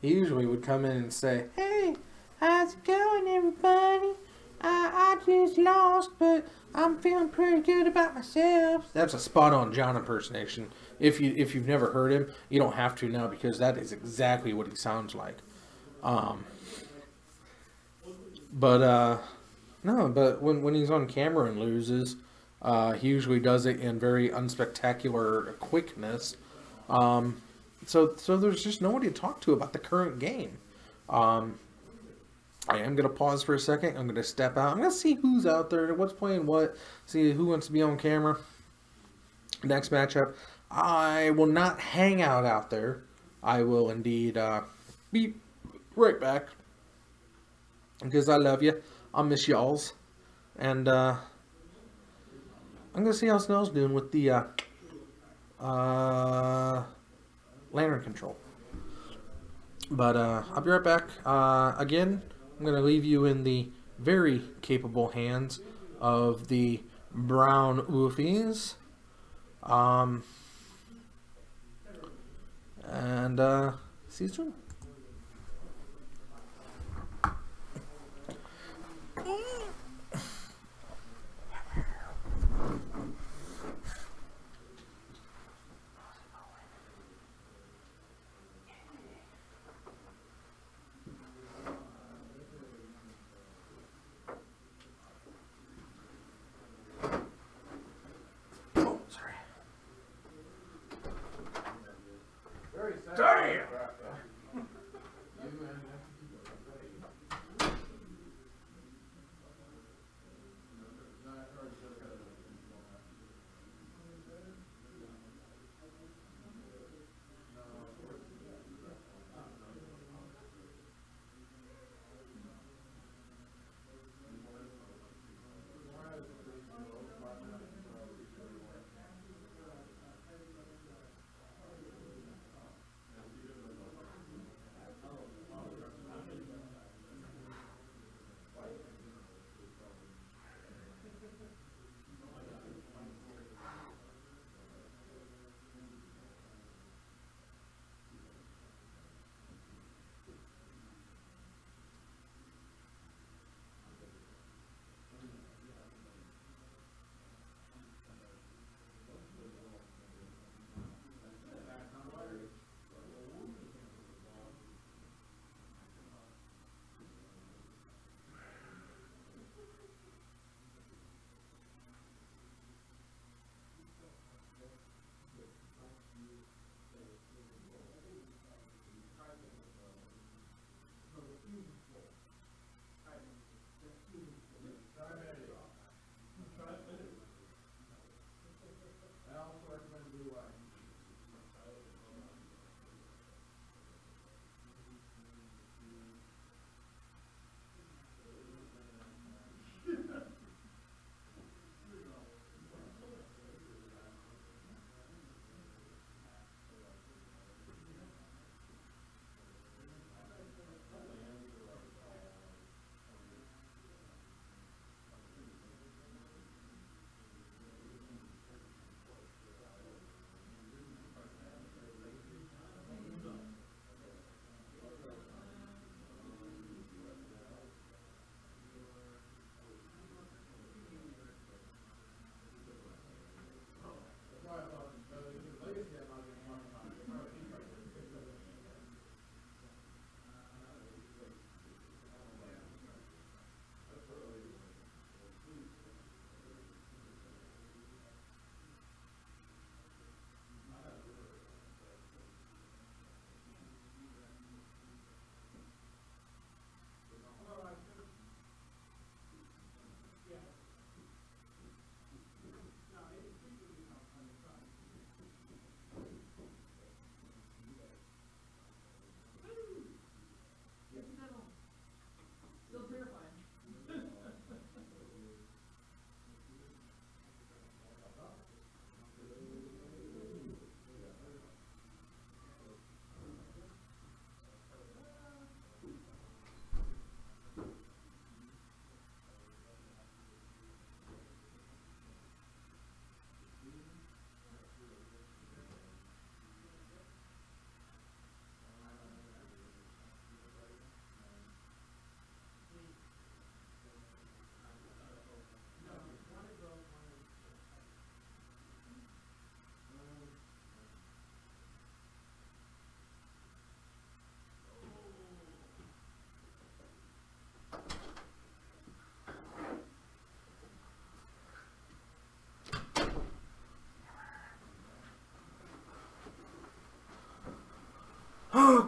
usually would come in and say, "Hey, how's it going, everybody? I just lost, but I'm feeling pretty good about myself." That's a spot-on John impersonation. If you've never heard him, you don't have to now, because that is exactly what he sounds like. But when he's on camera and loses, he usually does it in very unspectacular quickness. So there's just nobody to talk to about the current game. I am going to pause for a second. I'm going to step out. I'm going to see who's out there, what's playing what, see who wants to be on camera. Next matchup, I will not hang out there. I will indeed be right back, because I love you. I miss y'alls. And I'm going to see how Snell's doing with the Lantern Control. But I'll be right back. Again, I'm going to leave you in the very capable hands of the Brown Oofies. And see you soon. Damn!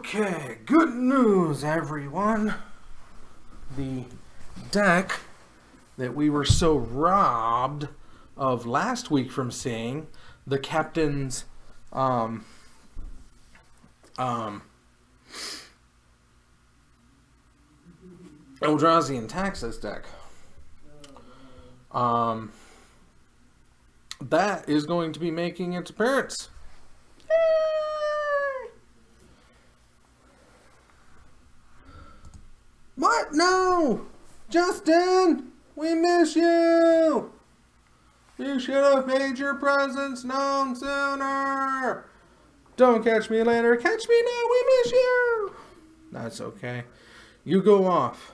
Okay, good news, everyone. The deck that we were so robbed of last week from seeing, the captain's Eldrazi and Taxes deck. That is going to be making its appearance. Yay! What? No! Justin! We miss you! You should have made your presence known sooner! Don't catch me later. Catch me now. We miss you! That's okay. You go off.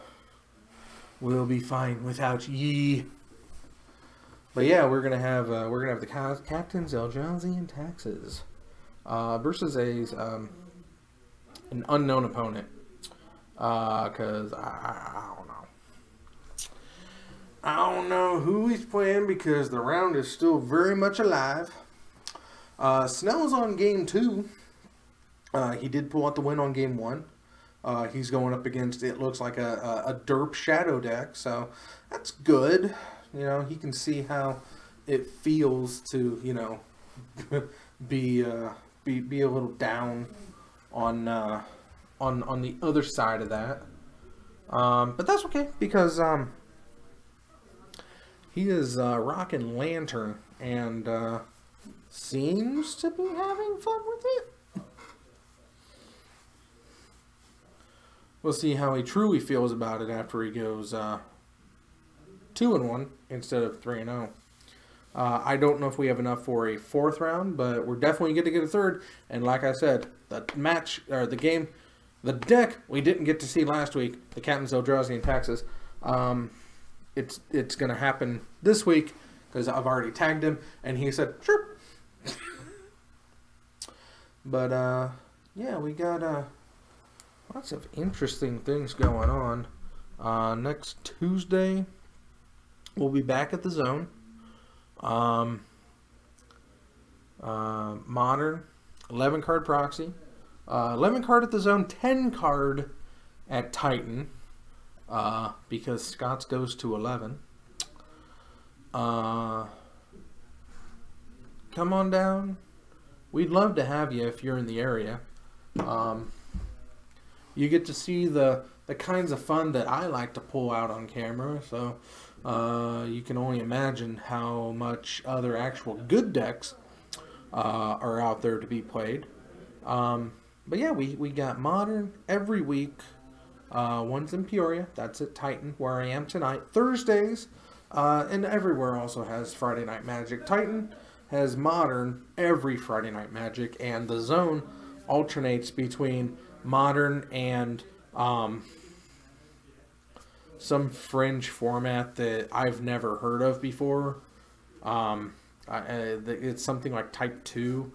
We'll be fine without ye. But yeah, we're gonna have the captains Eldrazi and Taxes versus an unknown opponent. Cause I don't know. I don't know who he's playing because the round is still very much alive. Snell's on game 2. He did pull out the win on game 1. He's going up against, it looks like a derp shadow deck, so that's good. You know, he can see how it feels to, you know, be a little down on the other side of that. But that's okay because he is rocking Lantern and seems to be having fun with it. We'll see how he truly feels about it after he goes 2-1 instead of 3-0. I don't know if we have enough for a 4th round, but we're definitely going to get a 3rd. And like I said, the match or the game, the deck we didn't get to see last week, the Captain's Eldrazi and Taxes. It's going to happen this week because I've already tagged him, and he said sure. But yeah, we got lots of interesting things going on. Next Tuesday, we'll be back at the Zone. Modern, 11 card proxy, 11 card at the Zone, 10 card at Titan, because Scott's goes to 11. Come on down. We'd love to have you if you're in the area. You get to see the kinds of fun that I like to pull out on camera, so you can only imagine how much other actual good decks are out there to be played. But yeah, we got Modern every week. One's in Peoria, that's at Titan, where I am tonight. Thursdays, and everywhere also has Friday Night Magic. Titan has Modern every Friday Night Magic, and the Zone alternates between Modern and some fringe format that I've never heard of before. It's something like Type 2.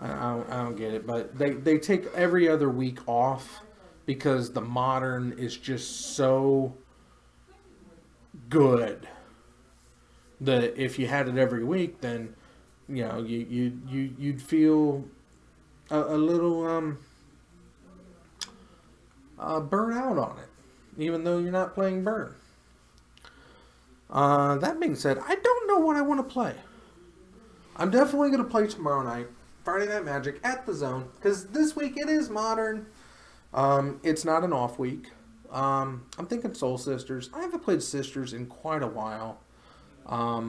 I don't get it, but they take every other week off because the Modern is just so good that if you had it every week, then you know you'd feel a little burn out on it, even though you're not playing Burn. That being said, I don't know what I want to play. I'm definitely going to play tomorrow night, Friday Night Magic at the Zone, because this week it is Modern. It's not an off week. I'm thinking Soul Sisters. I haven't played Sisters in quite a while. I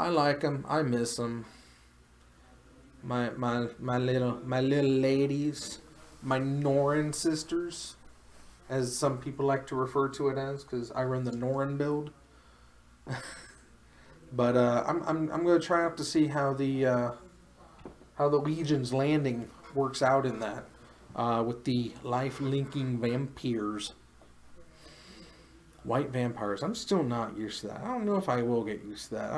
like them. I miss them. My little ladies. My Norin sisters, as some people like to refer to it as, because I run the Norin build. But I'm going to try out to see how the Legion's Landing works out in that with the life-linking vampires, white vampires. I'm still not used to that. I don't know if I will get used to that.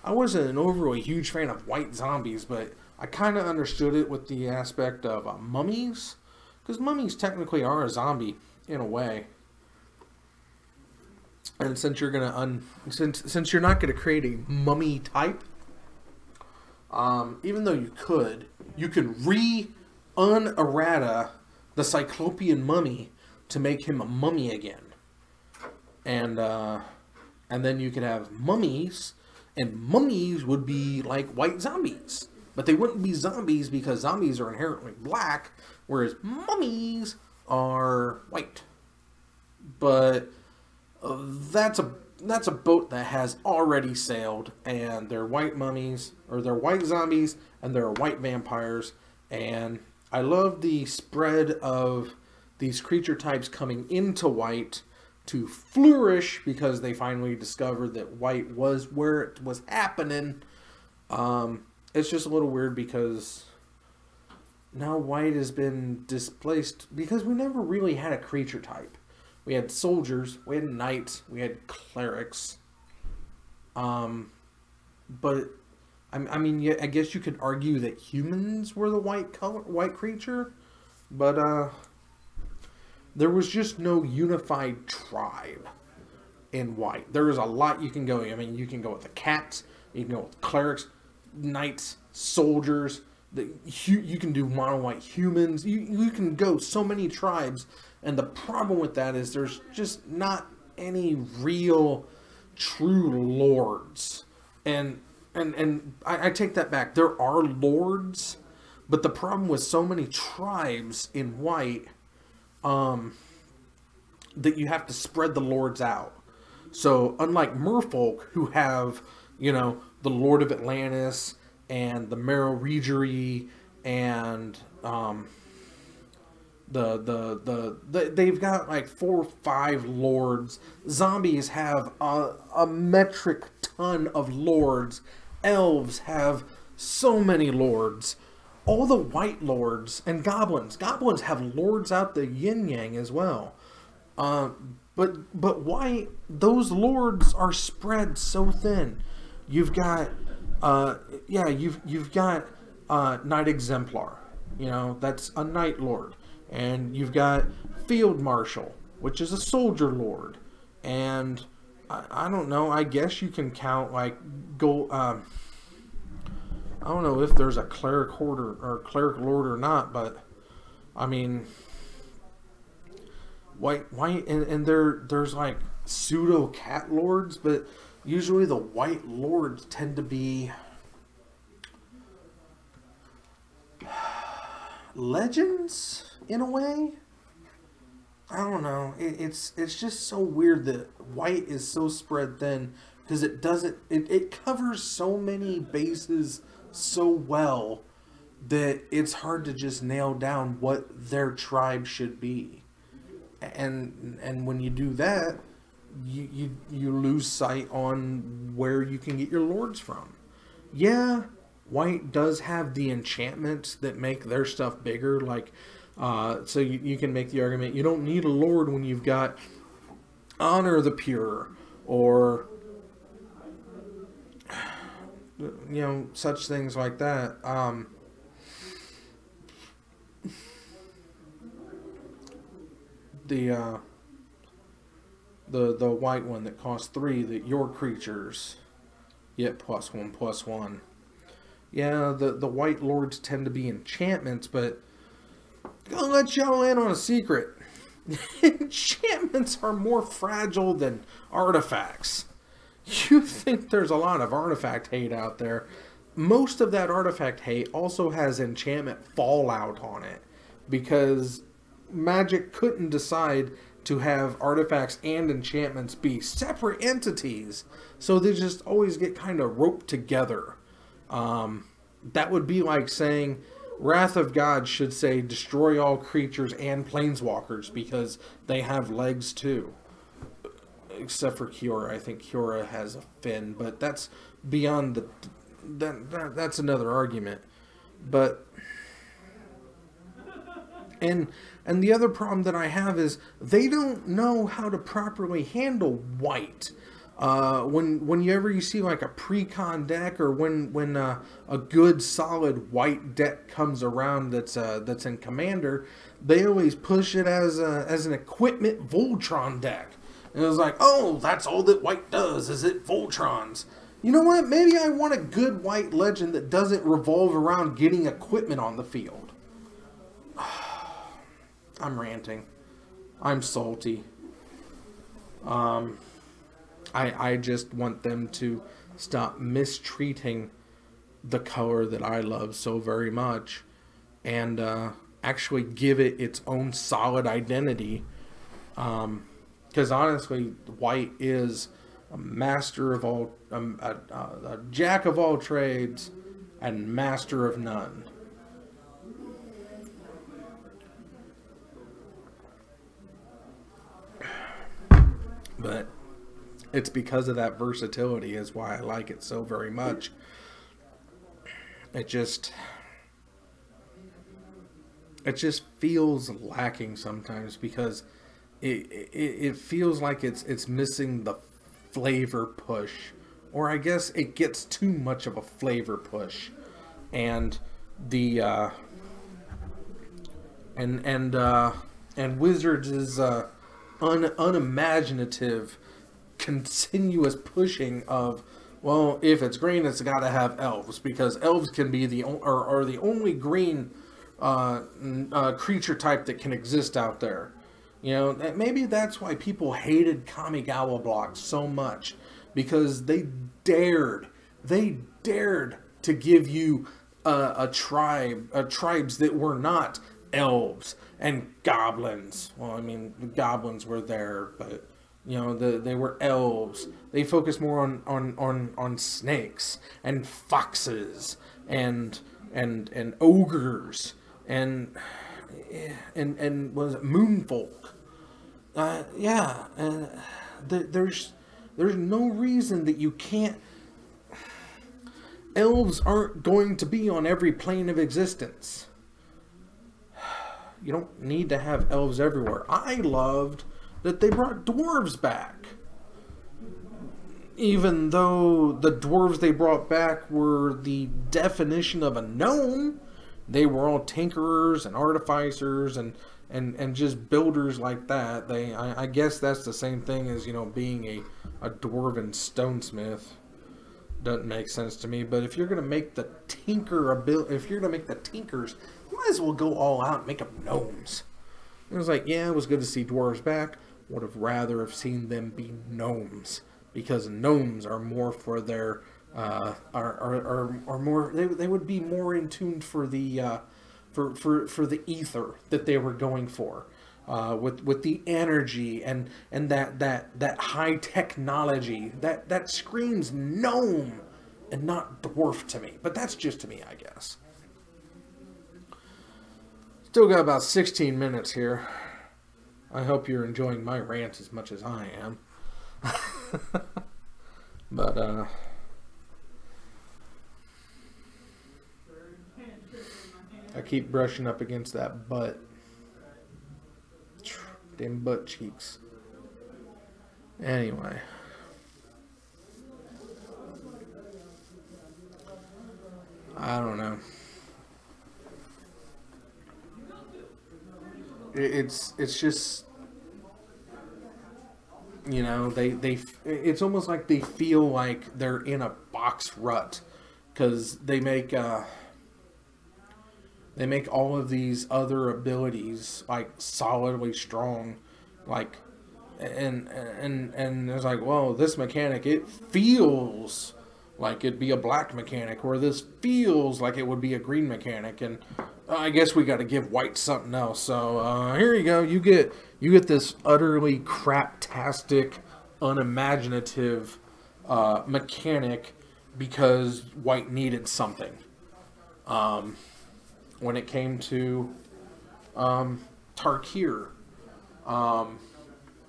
I wasn't an overly huge fan of white zombies, but I kind of understood it with the aspect of mummies, because mummies technically are a zombie in a way. And since you're gonna since you're not gonna create a mummy type, even though you can unerrata the Cyclopean mummy to make him a mummy again. And then you could have mummies, and mummies would be like white zombies. But they wouldn't be zombies because zombies are inherently black, whereas mummies are white. But that's a boat that has already sailed, and they're white mummies, or they're white zombies, and they're white vampires. And I love the spread of these creature types coming into white to flourish because they finally discovered that white was where it was happening. It's just a little weird because now white has been displaced because we never really had a creature type. We had soldiers, we had knights, we had clerics. But I mean, yeah, I guess you could argue that humans were the white creature, but there was just no unified tribe in white. There is a lot you can go. I mean, you can go with the cats, you can go with clerics, knights, soldiers. You can do mono white humans. You can go so many tribes, and the problem with that is there's just not any real true lords. And I take that back. There are lords, but the problem with so many tribes in white, that you have to spread the lords out. So unlike merfolk, who have, you know, the Lord of Atlantis and the Merovingian and they've got like 4 or 5 lords. Zombies have a metric ton of lords. Elves have so many lords. All the white lords and goblins have lords out the yin yang as well. But why those lords are spread so thin? You've got you've got Knight Exemplar, you know, that's a Knight Lord, and you've got Field Marshal, which is a Soldier Lord, and I don't know, I guess you can count like I don't know if there's a Cleric Horde or Cleric Lord or not, but I mean, white and there's like pseudo cat lords, but usually the white lords tend to be legends in a way. I don't know. It's just so weird that white is so spread thin because it covers so many bases so well that it's hard to just nail down what their tribe should be. And when you do that, you lose sight on where you can get your lords from. Yeah, white does have the enchantments that make their stuff bigger, like so you can make the argument you don't need a lord when you've got Honor of the Pure or you know, such things like that. The white one that costs 3 that your creatures get +1/+1. Yeah, the white lords tend to be enchantments, but I'll let y'all in on a secret. Enchantments are more fragile than artifacts. You think there's a lot of artifact hate out there. Most of that artifact hate also has enchantment fallout on it, because Magic couldn't decide to have artifacts and enchantments be separate entities, so they just always get kind of roped together. That would be like saying Wrath of God should say destroy all creatures and planeswalkers because they have legs too. Except for Kiora. I think Kiora has a fin, but that's beyond the... That's another argument. But... And the other problem that I have is they don't know how to properly handle white. Whenever you see like a pre-con deck, or when a good solid white deck comes around that's in Commander, they always push it as an equipment Voltron deck. And it was like, oh, that's all that white does, is it Voltrons. You know what? Maybe I want a good white legend that doesn't revolve around getting equipment on the field. I'm ranting. I'm salty. I just want them to stop mistreating the color that I love so very much, and actually give it its own solid identity. Because honestly, white is a master of all, a jack of all trades, and master of none. But it's because of that versatility is why I like it so very much. It just feels lacking sometimes because it feels like it's missing the flavor push, or I guess it gets too much of a flavor push, and the and Wizards is unimaginative, continuous pushing of, well, if it's green, it's got to have elves, because elves can be the only green creature type that can exist out there. You know, maybe that's why people hated Kamigawa blocks so much, because they dared to give you tribes that were not elves and goblins. Well, I mean, the goblins were there, but you know, they were elves. They focused more on snakes and foxes and ogres and was it moonfolk? Yeah, there's no reason that you can't. Elves aren't going to be on every plane of existence. You don't need to have elves everywhere. I loved that they brought dwarves back. Even though the dwarves they brought back were the definition of a gnome, they were all tinkerers and artificers and just builders like that. I guess that's the same thing as, you know, being a dwarven stonesmith. Doesn't make sense to me. But if you're gonna make the if you're gonna make the tinkers, you might as well go all out and make them gnomes. It was like, yeah, it was good to see dwarves back. Would have rather have seen them be gnomes, because gnomes are more for their are more, they would be more in tune for the for the ether that they were going for, with the energy and that high technology that screams gnome and not dwarf to me. But that's just to me, I guess. Still got about 16 minutes here. I hope you're enjoying my rant as much as I am. But I keep brushing up against that butt. Damn butt cheeks. Anyway. I don't know. It's just, you know, it's almost like they feel like they're in a box rut, because they make all of these other abilities like solidly strong, like, and it's like, well, this mechanic, it feels like it'd be a black mechanic, or this feels like it would be a green mechanic, and I guess we got to give white something else. So here you go. You get this utterly craptastic, unimaginative mechanic because white needed something. When it came to Tarkir,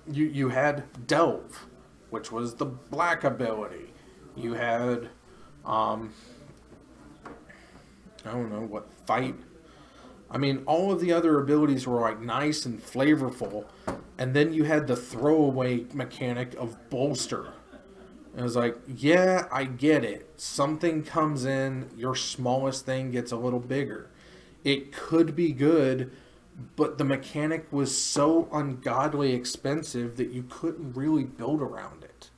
you had Delve, which was the black ability. You had I don't know what, Fight. I mean, all of the other abilities were like nice and flavorful, and then you had the throwaway mechanic of Bolster. And it was like, yeah, I get it. Something comes in, your smallest thing gets a little bigger. It could be good, but the mechanic was so ungodly expensive that you couldn't really build around it.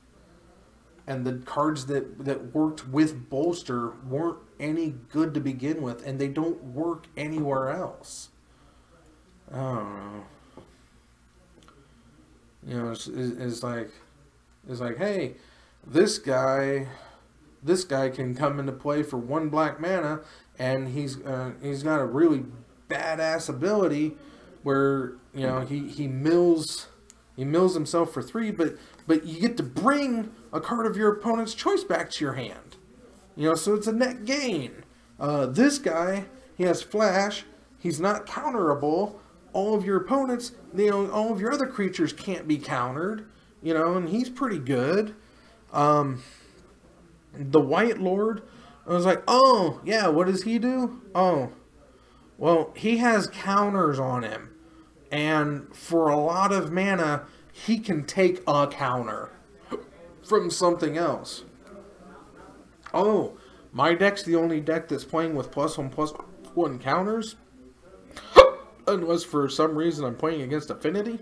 And the cards that worked with Bolster weren't any good to begin with, and they don't work anywhere else. I don't know. You know, it's like, hey, this guy can come into play for 1 black mana, and he's got a really badass ability where, you know, he mills himself for 3, but you get to bring a card of your opponent's choice back to your hand. You know, so it's a net gain. This guy, he has flash. He's not counterable. All of your opponents, you know, all of your other creatures can't be countered. You know, and he's pretty good. The White Lord, I was like, oh, yeah, what does he do? Oh, well, he has counters on him. And for a lot of mana, he can take a counter from something else. Oh, my deck's the only deck that's playing with +1/+1 counters? Unless for some reason I'm playing against Affinity?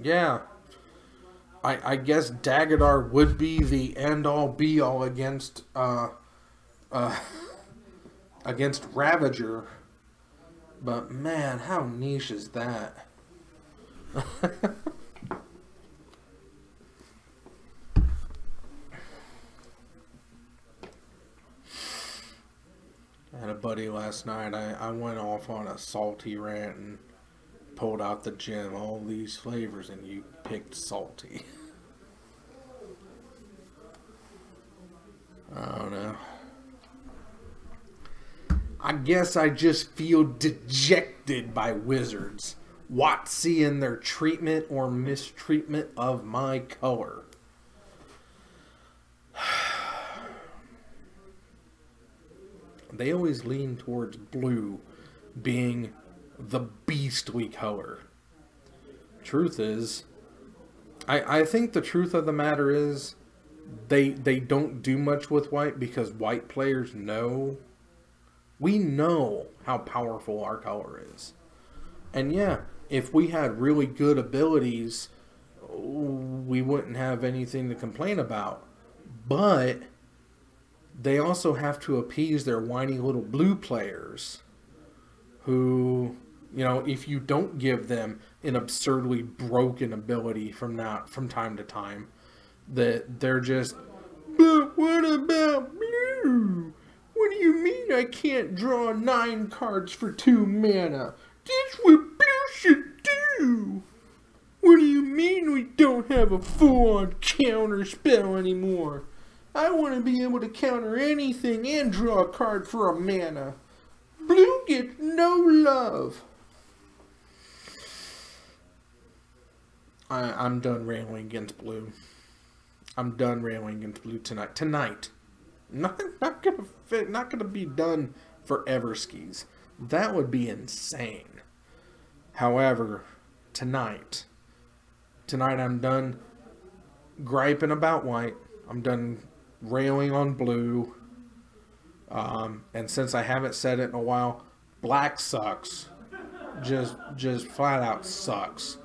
Yeah. I guess Dagadar would be the end-all be-all against Ravager. But man, how niche is that? I had a buddy last night. I went off on a salty rant and pulled out the gem, all these flavors, and you picked salty. I don't know. I guess I just feel dejected by Wizards, seeing their treatment or mistreatment of my color. They always lean towards blue being the beastly color. Truth is, I think the truth of the matter is they don't do much with white because white players know. We know how powerful our color is. And yeah, if we had really good abilities, we wouldn't have anything to complain about. But they also have to appease their whiny little blue players who, you know, if you don't give them an absurdly broken ability from time to time, that they're just, but what about blue? What do you mean I can't draw 9 cards for 2 mana? That's what blue should do. What do you mean we don't have a full-on counter spell anymore? I want to be able to counter anything and draw a card for a mana. Blue gets no love. I'm done railing against blue. I'm done railing against blue tonight. Tonight. Not gonna be done forever, skis. That would be insane. However, tonight I'm done griping about white. I'm done railing on blue. And since I haven't said it in a while, black sucks. Just flat out sucks.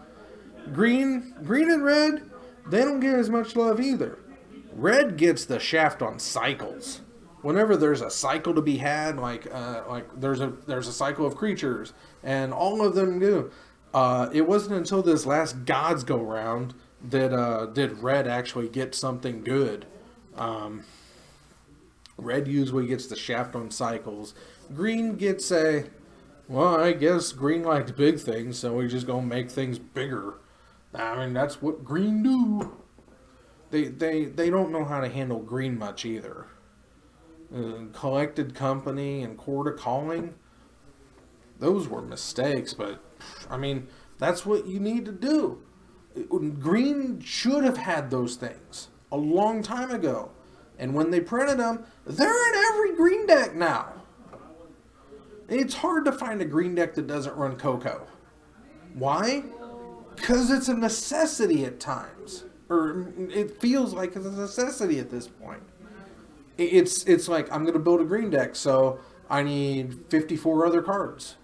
Green and red, they don't get as much love either. Red gets the shaft on cycles. Whenever there's a cycle to be had, like there's a cycle of creatures, and all of them do. It wasn't until this last Gods go round that did red actually get something good. Red usually gets the shaft on cycles. Green gets well, I guess green likes big things, so we're just gonna make things bigger. I mean, that's what green do. They don't know how to handle green much either. Collected Company and Court of Calling, those were mistakes, but I mean, that's what you need to do. Green should have had those things a long time ago. And when they printed them, they're in every green deck now. It's hard to find a green deck that doesn't run Coco. Why? Because it's a necessity at times. Or it feels like it's a necessity at this point. It's like, I'm going to build a green deck, so I need 54 other cards.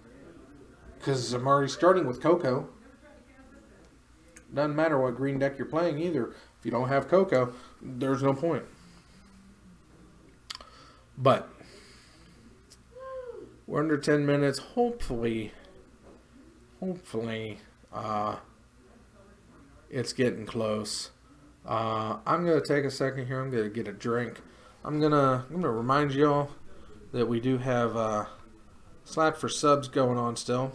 Because I'm already starting with Coco. Doesn't matter what green deck you're playing either. If you don't have Coco, there's no point. But we're under 10 minutes. Hopefully hopefully it's getting close. I'm gonna take a second here. I'm gonna get a drink. I'm gonna remind y'all that we do have Slap for Subs going on still.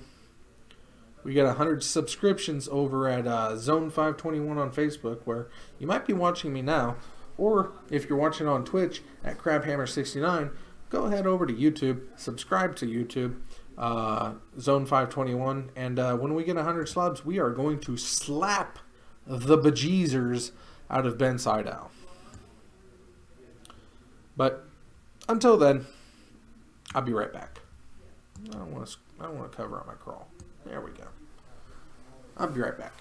We got 100 subscriptions over at Zone 521 on Facebook, where you might be watching me now, or if you're watching on Twitch at Crabhammer69, go ahead over to YouTube, subscribe to YouTube, Zone 521, and when we get 100 subs, we are going to slap the bejeezers out of Ben Seidel. But until then, I'll be right back. I don't want to cover up my crawl. There we go. I'll be right back.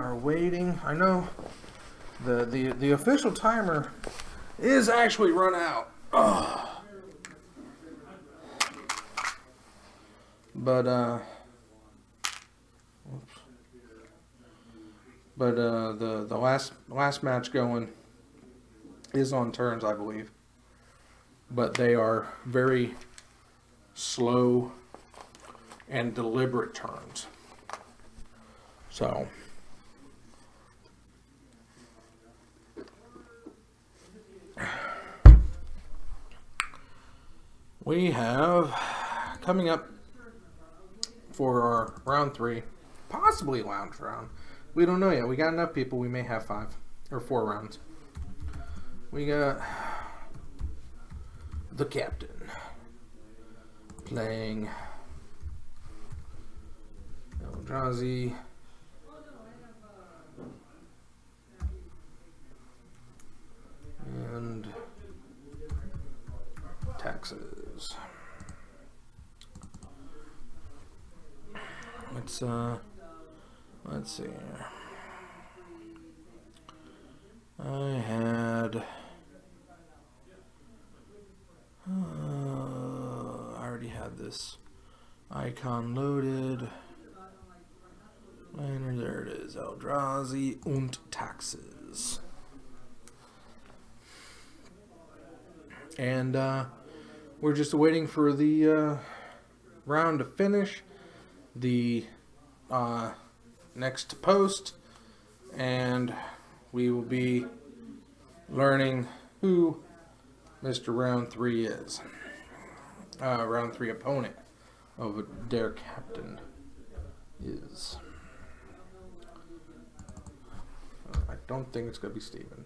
are waiting. I know the official timer is actually run out. Ugh. But the last match going is on turns, I believe. But they are very slow and deliberate turns. So we have coming up for our round 3, possibly lounge round. We don't know yet. We got enough people. We may have 5 or 4 rounds. We got the captain playing Eldrazi. And taxes. Let's see here. I already had this icon loaded. And there it is, Eldrazi und taxes. And we're just waiting for the round to finish. The next post, and we will be learning who Mr. Round 3 is. Round 3 opponent of their captain is. I don't think it's going to be Steven.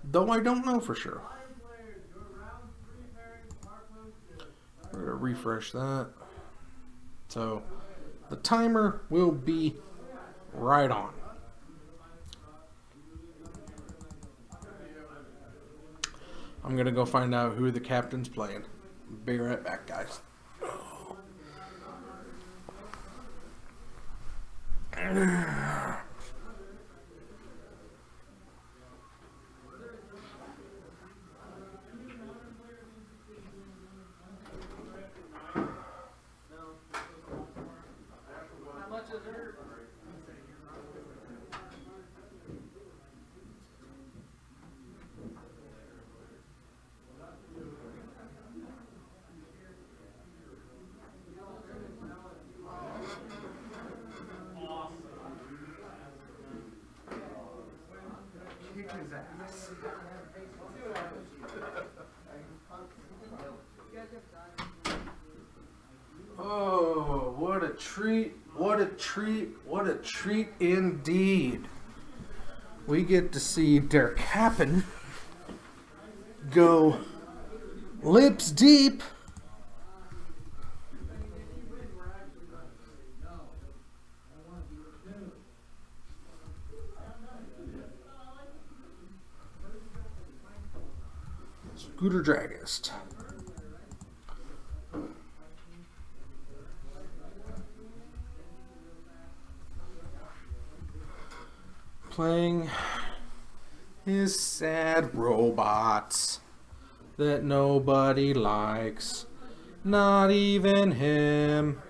Though I don't know for sure. We're going to refresh that. So the timer will be right on. I'm going to go find out who the captain's playing. Be right back, guys. Oh, what a treat, what a treat, what a treat indeed. We get to see Der Captain go lips deep Scooter Dragist. Playing his sad robots that nobody likes, not even him.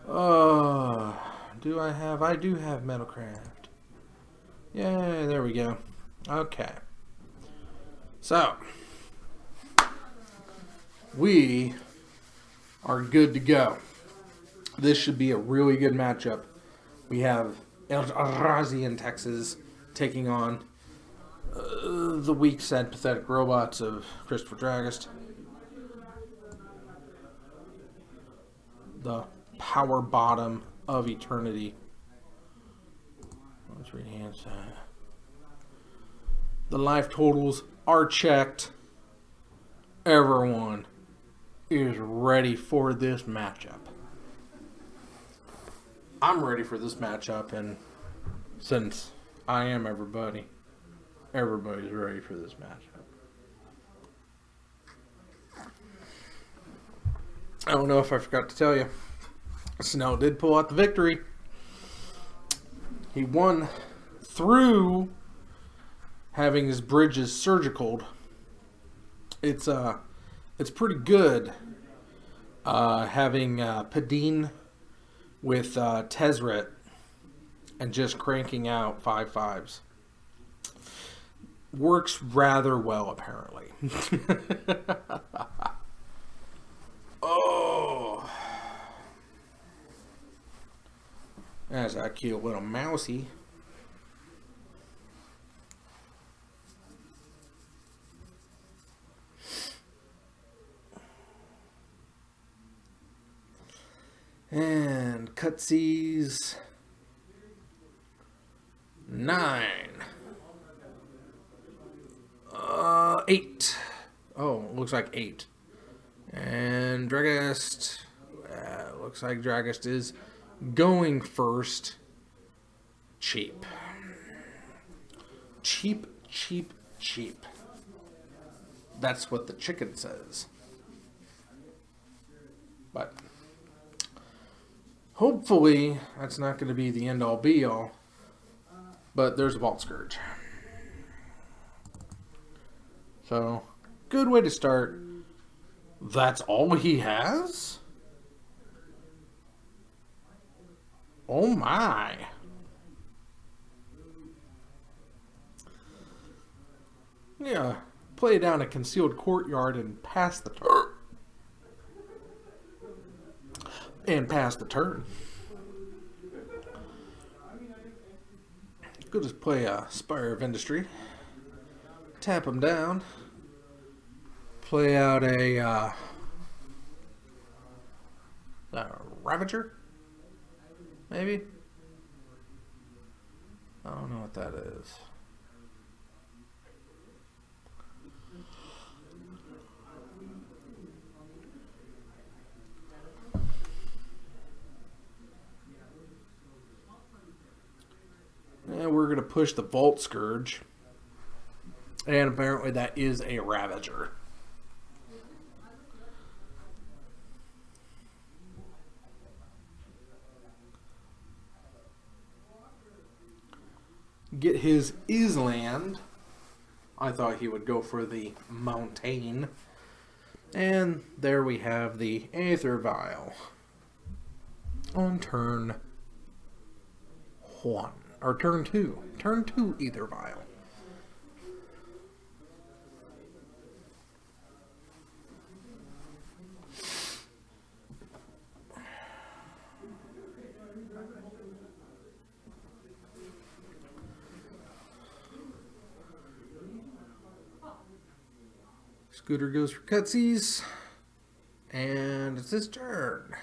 I do have Metalcraft. Yay, there we go. Okay. So, we are good to go. This should be a really good matchup. We have Eldrazi in Texas taking on the weak, sad, pathetic robots of Christopher Dragist. The power bottom of eternity. Let's read hand side. The life totals are checked. Everyone is ready for this matchup. I'm ready for this matchup, and since I am everybody, everybody's ready for this matchup. I don't know if I forgot to tell you, Snell did pull out the victory. He won through having his bridges surgicaled. It's pretty good having Padine with Tezzeret and just cranking out 5/5s. Works rather well, apparently. Oh, that's a cute little mousey. And cutsies 9. 8. Oh, looks like 8. And Dragast. Looks like Dragast is going first. Cheap. Cheap, cheap, cheap. That's what the chicken says. But hopefully that's not going to be the end-all be-all. But there's a Vault Scourge. So, good way to start. That's all he has? Oh my. Yeah, play down a concealed courtyard and pass the turn. Go just play a Spire of Industry. Tap him down. Play out a Ravager? Maybe? I don't know what that is. And we're going to push the Vault Scourge. And apparently that is a Ravager. Get his Island. I thought he would go for the Mountain. And there we have the Aether Vial. On turn 1. Or turn 2. Turn 2 Aether Vial. Scooter goes for cutsies. And it's his turn.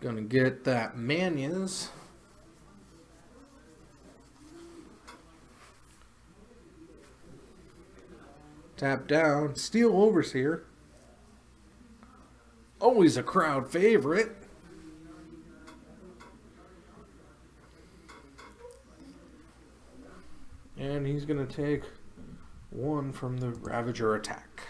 Gonna get that Manias. Tap down. Steel Overseer. Always a crowd favorite. And he's going to take 1 from the Ravager attack.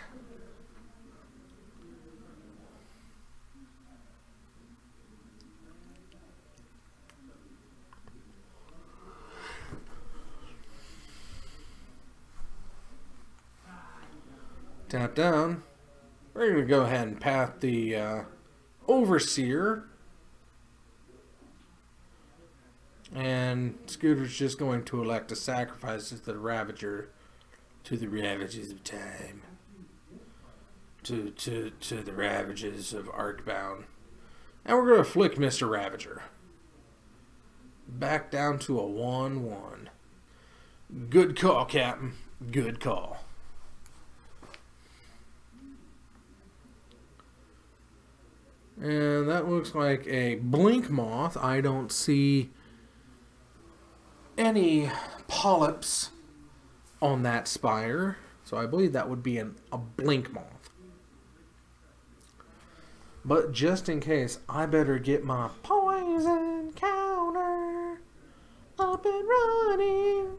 Tap down. We're going to go ahead and path the Overseer. And Scooter's just going to elect to sacrifice the Ravager to the Ravages of Time. To the Ravages of Arcbound. And we're going to flick Mr. Ravager. Back down to a 1/1. Good call, Captain. Good call. And that looks like a Blink Moth. I don't see any polyps on that spire. So I believe that would be a Blink Moth. But just in case, I better get my poison counter up and running.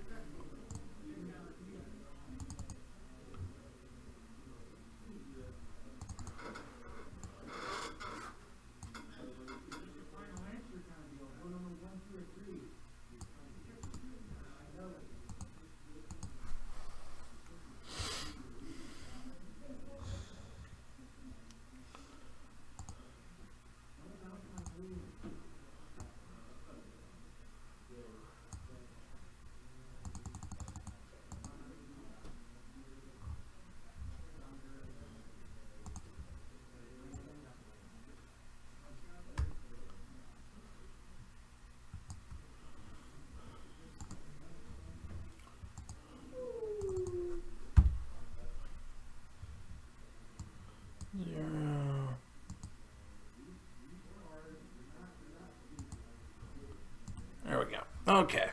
Okay.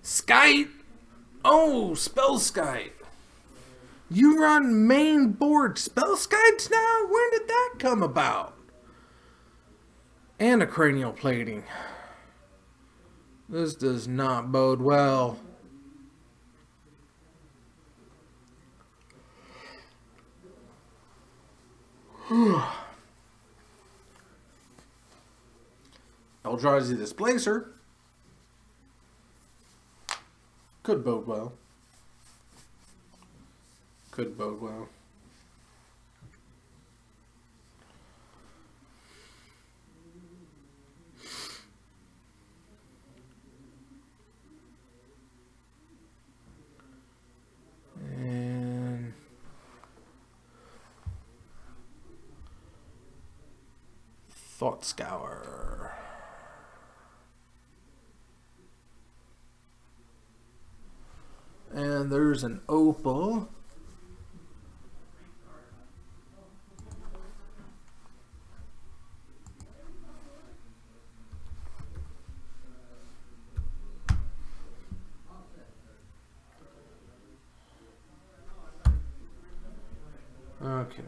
Skite. Oh, spell skite. You run main board spell skites now? When did that come about? And a cranial plating. This does not bode well. Eldrazi Displacer. Could bode well. Could bode well. And Thought Scour. And there's an opal. Okay.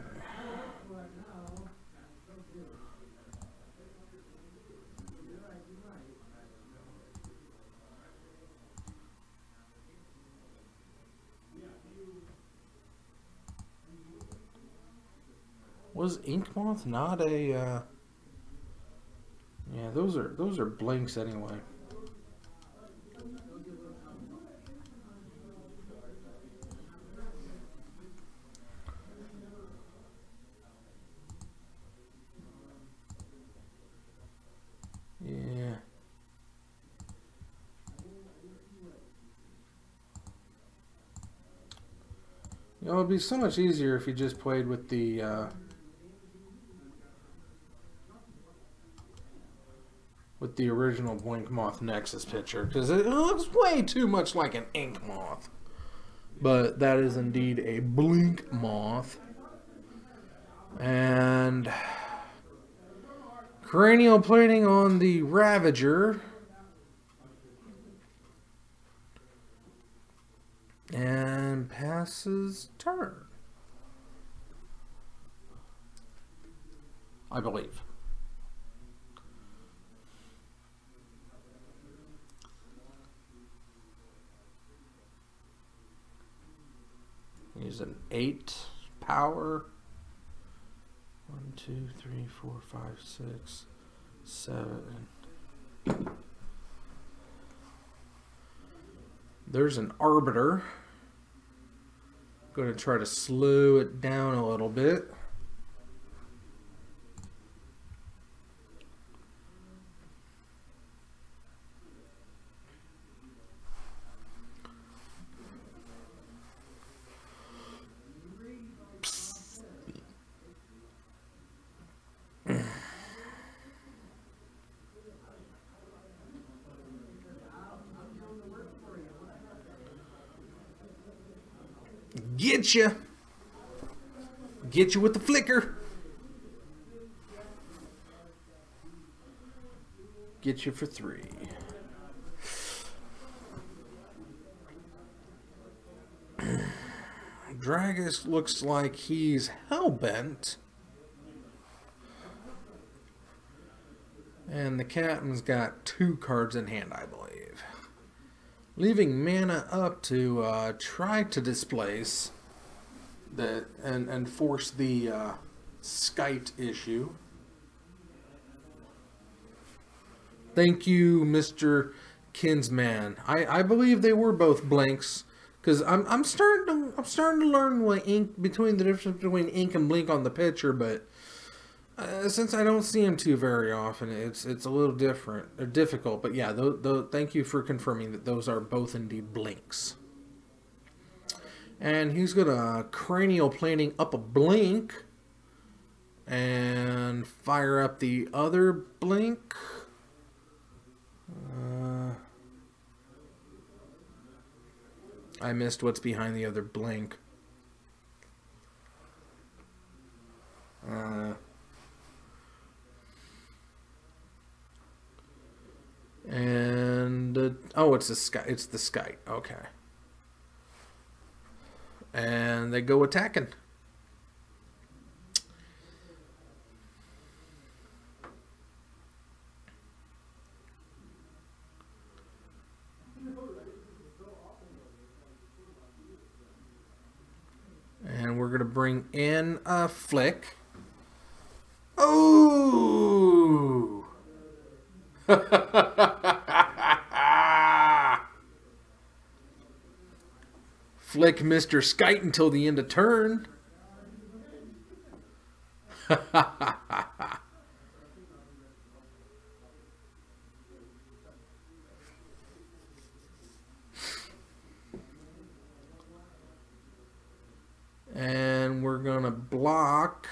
Was Inkmoth not a yeah, those are blinks anyway. Yeah. You know, it'd be so much easier if you just played with the original Blink Moth Nexus picture, because it looks way too much like an Ink Moth. But that is indeed a Blink Moth. And cranial plating on the Ravager. And passes turn, I believe. He's an 8 power. 1, 2, 3, 4, 5, 6, 7. There's an Arbiter. Going to try to slow it down a little bit. Get you with the flicker. Get you for 3. Dragus looks like he's hellbent. And the captain's got 2 cards in hand, I believe. Leaving mana up to try to displace that and force the skite issue. Thank you, Mr. Kinsman. I believe they were both blanks, because I'm starting to learn what the difference between ink and blink on the picture, but since I don't see him too very often, it's a little different or difficult. But yeah, thank you for confirming that those are both indeed blinks. And he's gonna cranial plating up a blink and fire up the other blink. I missed what's behind the other blink. And Oh, it's the sky. It's the skite. Okay. And they go attacking. And we're going to bring in a Flick. Oh! Flick Mr. Skite until the end of turn. And we're going to block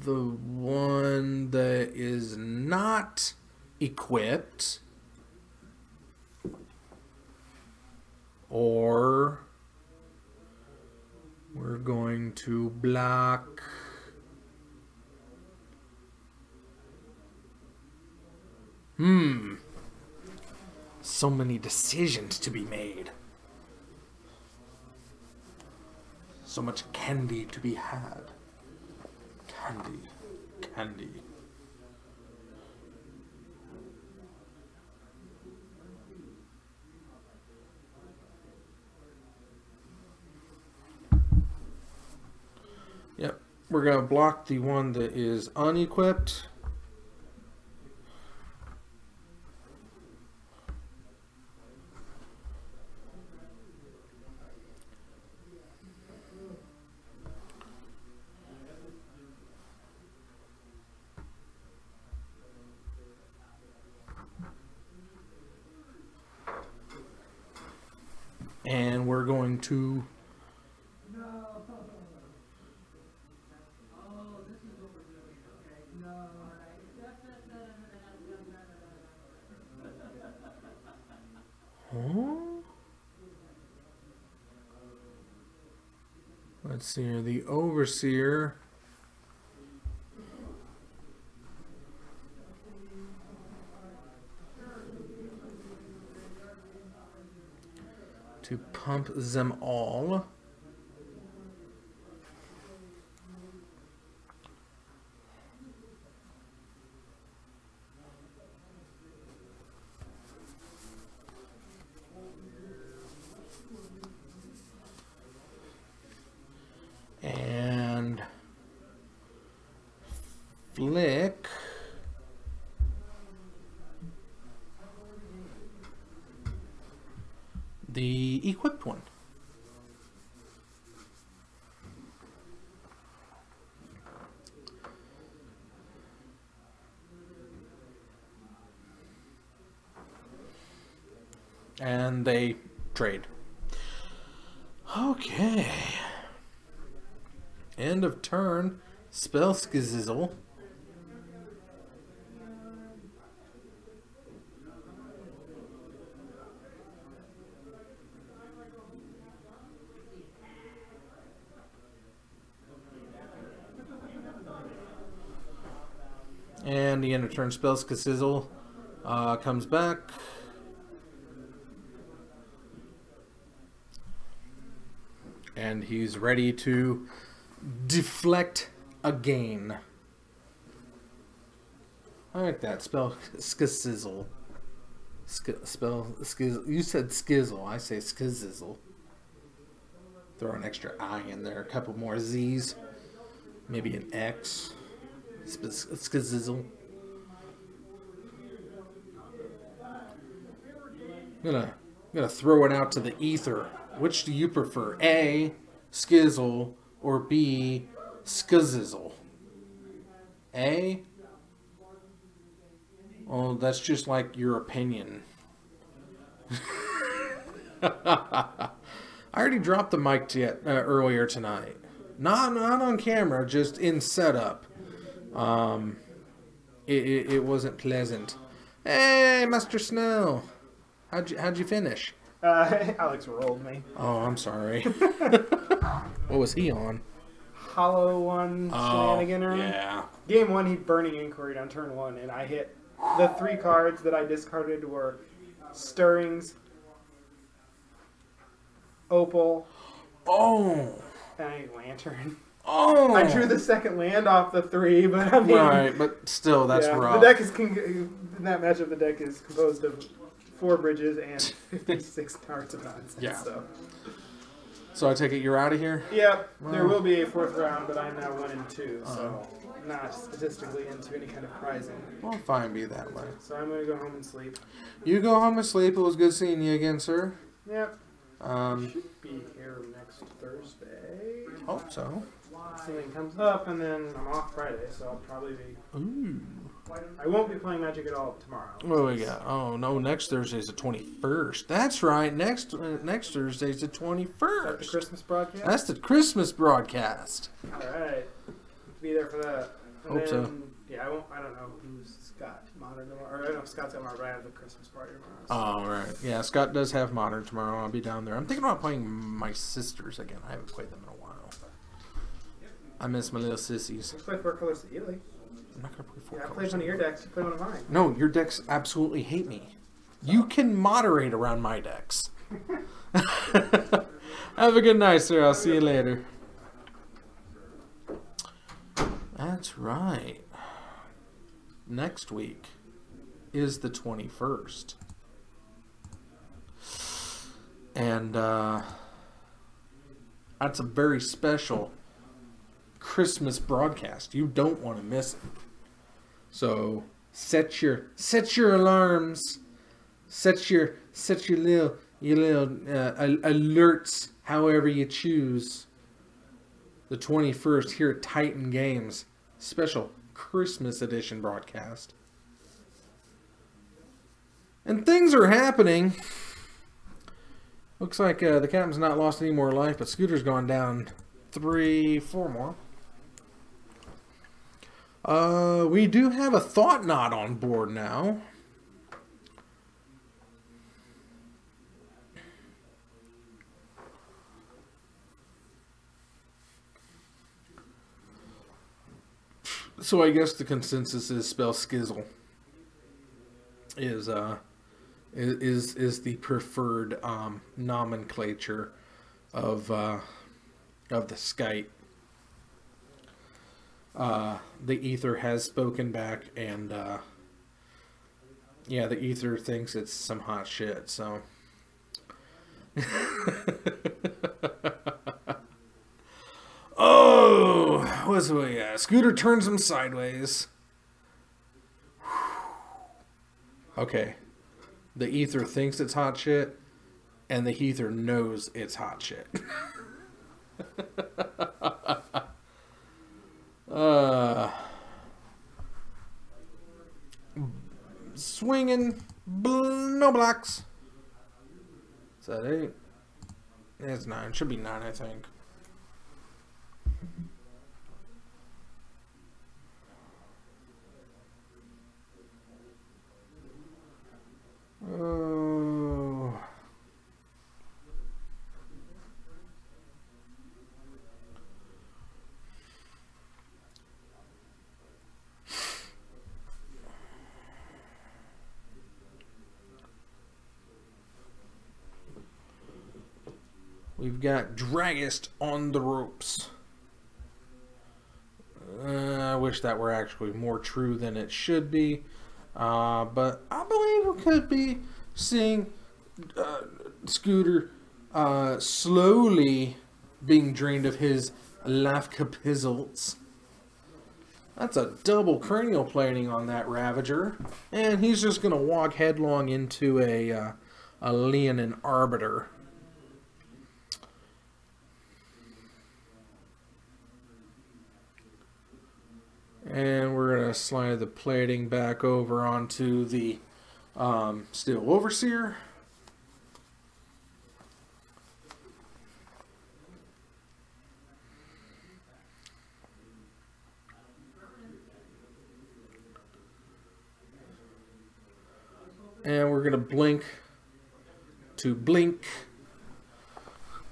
the one that is not equipped, or we're going to block so many decisions to be made. So much candy to be had. Candy. Candy. Yep. We're going to block the one that is unequipped. And we're going to let's see here, the Overseer to pump them all. And Flick the equipped one. And they trade. Okay. End of turn. Spell Skizzle. And the end of turn spell Skizzle comes back. And he's ready to deflect again. I like that. Spell Skizzle. Spell Skizzle. You said Skizzle. I say Skizzle. Throw an extra I in there. A couple more Z's. Maybe an X. Skizzle. I'm gonna throw it out to the ether. Which do you prefer? A, Skizzle, or B, Skizzle? A? Oh, that's just like your opinion. I already dropped the mic earlier tonight. Not on camera, just in setup. It wasn't pleasant. Hey, Master Snow. How'd you finish? Alex rolled me. Oh, I'm sorry. What was he on? hollow one shenaniganer. Yeah. Game 1, he Burning Inquiry on turn 1, and I hit the 3 cards that I discarded were Stirrings, Opal, Oh. and Lantern. Oh. I drew the second land off the 3, but I mean... Right, but still, that's rough. The deck is... in that matchup, the deck is composed of 4 bridges and 56 cards of nonsense. Yeah. So I take it you're out of here? yeah, there will be a 4th round, but I'm now 1 and 2, so not statistically into any kind of prizing. Well, fine, be that way. So I'm going to go home and sleep. You go home and sleep. It was good seeing you again, sir. Yep. Um, Should be here next Thursday. Hope so. Something comes up, and then I'm off Friday, so I'll probably be... Ooh. I won't be playing Magic at all tomorrow. What do we got? Oh, no, next Thursday's the 21st. That's right. Next Thursday's the 21st. The Christmas broadcast? That's the Christmas broadcast. Alright. Be there for that. And Hope so. Yeah, I don't know who's got Modern tomorrow. Or I don't know if Scott's got Modern, but I have the Christmas party tomorrow. Oh, right. Yeah, Scott does have Modern tomorrow. I'll be down there. I'm thinking about playing my sisters again. I haven't played them in a while. I miss my little sissies. Let's play 4 colors to Ely. I'm not going to play 4 Yeah, I colors. played one of your decks. You played one of mine. No, your decks absolutely hate me. You can moderate around my decks. Have a good night, sir. I'll see you later. That's right. Next week is the 21st. And that's a very special Christmas broadcast. You don't want to miss it. So set your alarms, set your little alerts, however you choose. The 21st here at Titan Games, special Christmas edition broadcast. And things are happening. Looks like the captain's not lost any more life, but Scooter's gone down 3, 4 more. We do have a Thought Knot on board now. So I guess the consensus is Spell Skizzle is the preferred nomenclature of the Skype. The Ether has spoken back, and yeah, the Ether thinks it's some hot shit, so oh, what's we at? Scooter turns him sideways. Okay, the Ether thinks it's hot shit, and the Ether knows it's hot shit. Swinging, no blocks. Is that 8? It's 9. Should be 9, I think. Oh. We've got Dragist on the ropes. I wish that were actually more true than it should be. But I believe we could be seeing Scooter slowly being drained of his life capitals. That's a double cranial plating on that Ravager. And he's just going to walk headlong into a Leonin Arbiter. And we're going to slide the plating back over onto the Steel Overseer. And we're going to blink to blink.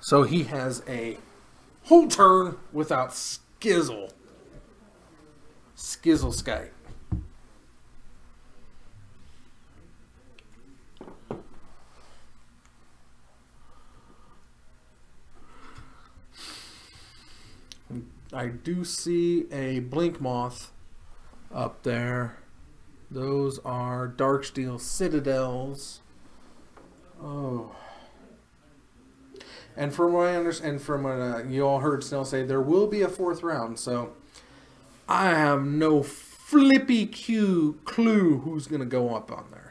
So he has a whole turn without skill Skizzle. Skizzle Skype. I do see a blink moth up there. Those are Darksteel Citadels. Oh. And from what I understand, from what you all heard Snell say, there will be a 4th round. So I have no flippy clue who's going to go up on there.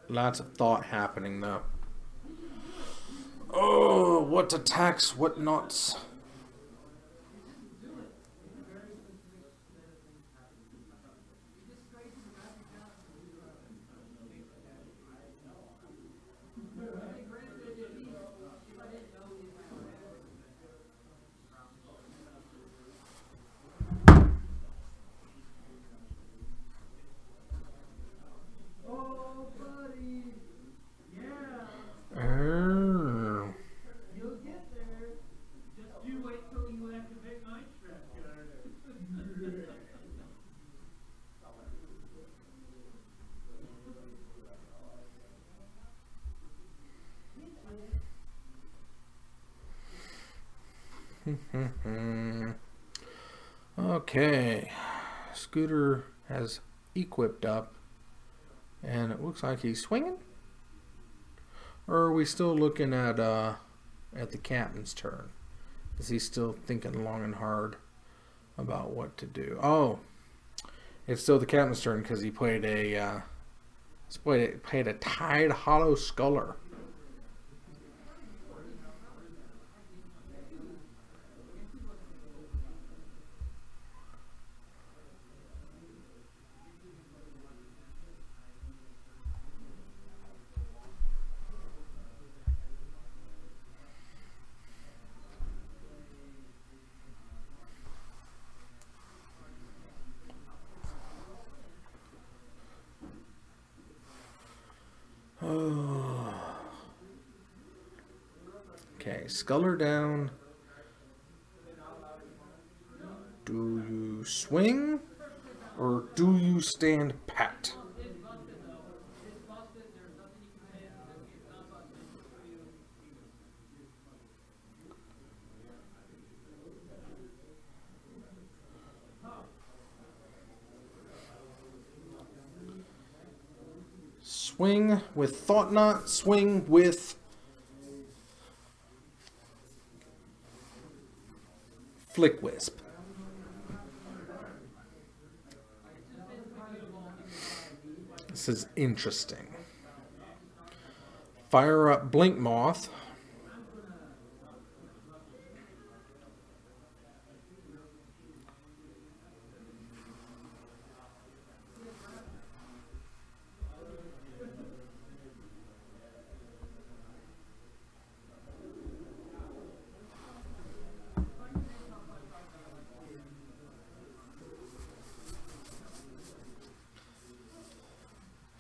Lots of thought happening, though. Oh, what attacks, what not. Okay, Scooter has equipped up, and it looks like he's swinging. Or are we still looking at the captain's turn? Is he still thinking long and hard about what to do? Oh, it's still the captain's turn because he played a Tide Hollow Sculler. Okay, Sculler down. Do you swing or do you stand pat? Swing with Thought Knot, swing with Flick Wisp. This is interesting. Fire up Blink Moth.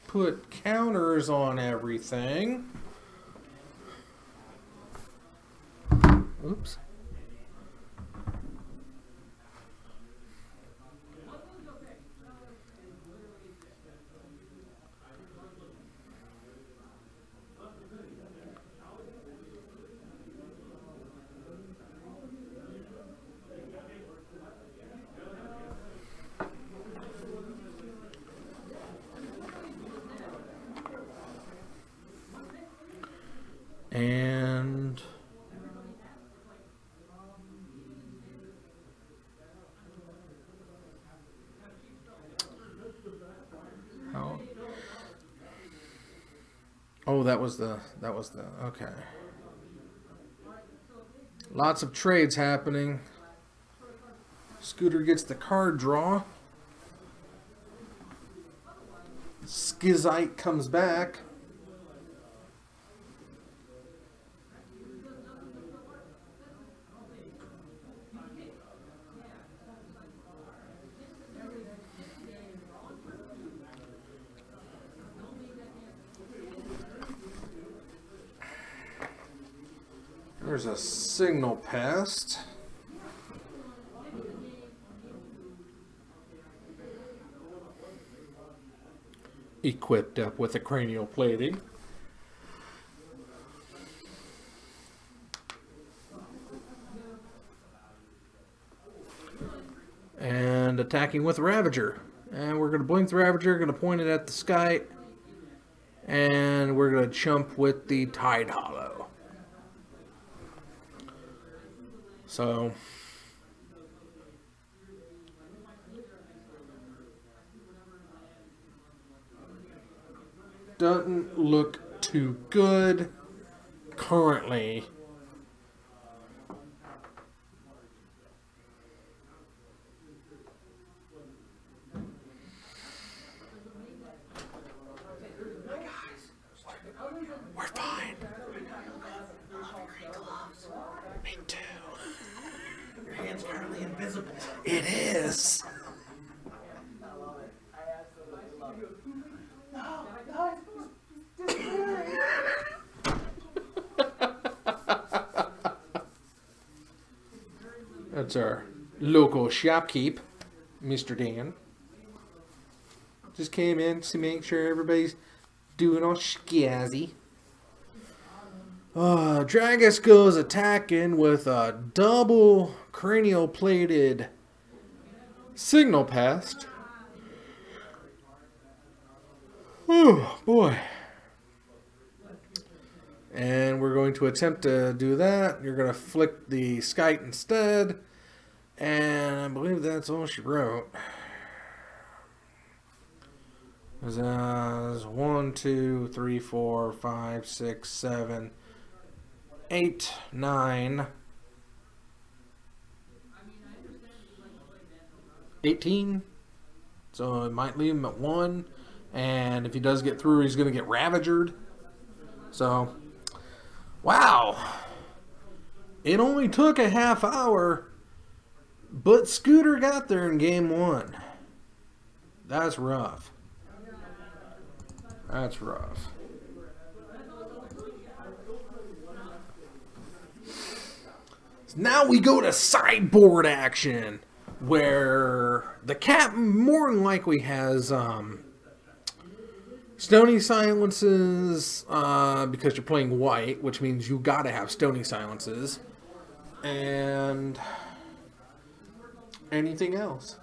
Put counters on everything. Oops. And oh, that was the okay. Lots of trades happening. Scooter gets the card draw. Skizite comes back. There's a signal pest. Equipped up with a cranial plating. And attacking with Ravager. And we're going to blink the Ravager, going to point it at the sky. And we're going to chump with the Tide Hollow. So doesn't look too good currently. We're fine. Me too. Your hand's currently invisible. It is. That's our local shopkeep, Mr. Dan. Just came in to make sure everybody's doing all scazzy. Dragus goes attacking with a double cranial plated signal pest. Oh boy. And we're going to attempt to do that. You're going to flick the skite instead. And I believe that's all she wrote. There's 1, 2, 3, 4, 5, 6, 7, 8, 9, 18. So it might leave him at 1. And if he does get through, he's going to get Ravagered. So, wow. It only took a half hour, but Scooter got there in game 1. That's rough. That's rough. Now we go to sideboard action, where the captain more than likely has Stony Silences, because you're playing white, which means you gotta have Stony Silences, and anything else.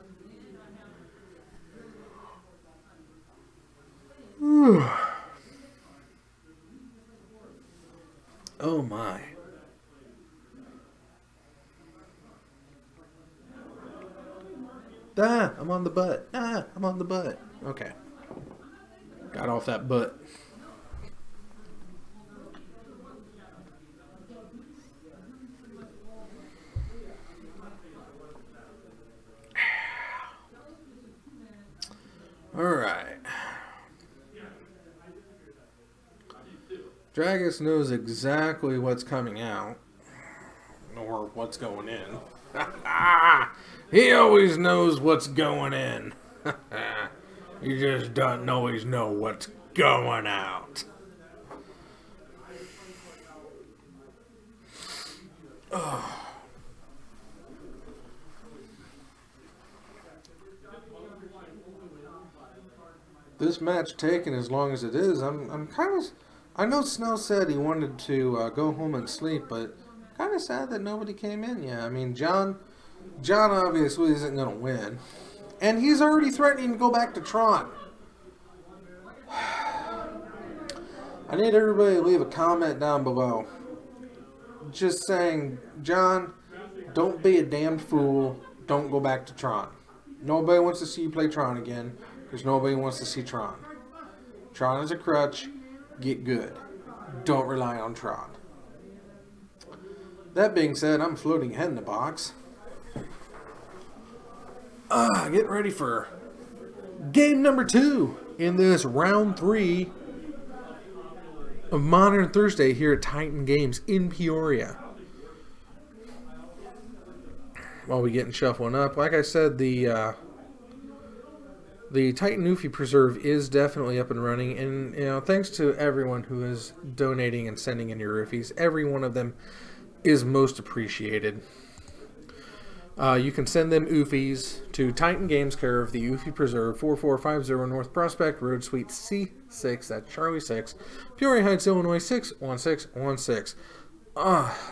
Oh my. Ah, I'm on the butt. Ah, I'm on the butt. Okay. Got off that butt. All right. Dragus knows exactly what's coming out, or what's going in. He always knows what's going in. He just doesn't always know what's going out. Oh. This match taking as long as it is, I'm kind of... I know Snell said he wanted to go home and sleep, but kind of sad that nobody came in yet. I mean, John obviously isn't going to win. And he's already threatening to go back to Tron. I need everybody to leave a comment down below. Just saying, John, don't be a damned fool. Don't go back to Tron. Nobody wants to see you play Tron again, because nobody wants to see Tron. Tron is a crutch. Get good. Don't rely on Tron. That being said, I'm floating ahead in the box. Getting ready for game number 2 in this round 3 of Modern Thursday here at Titan Games in Peoria. While we getting shuffling up, like I said, the Titan Newfie Preserve is definitely up and running, and you know, thanks to everyone who is donating and sending in your roofies. Every one of them is most appreciated. You can send them oofies to Titan Games, care of the Oofy Preserve, 4450 North Prospect Road, Suite C6, that's Charlie 6, Peoria Heights, Illinois, 61616.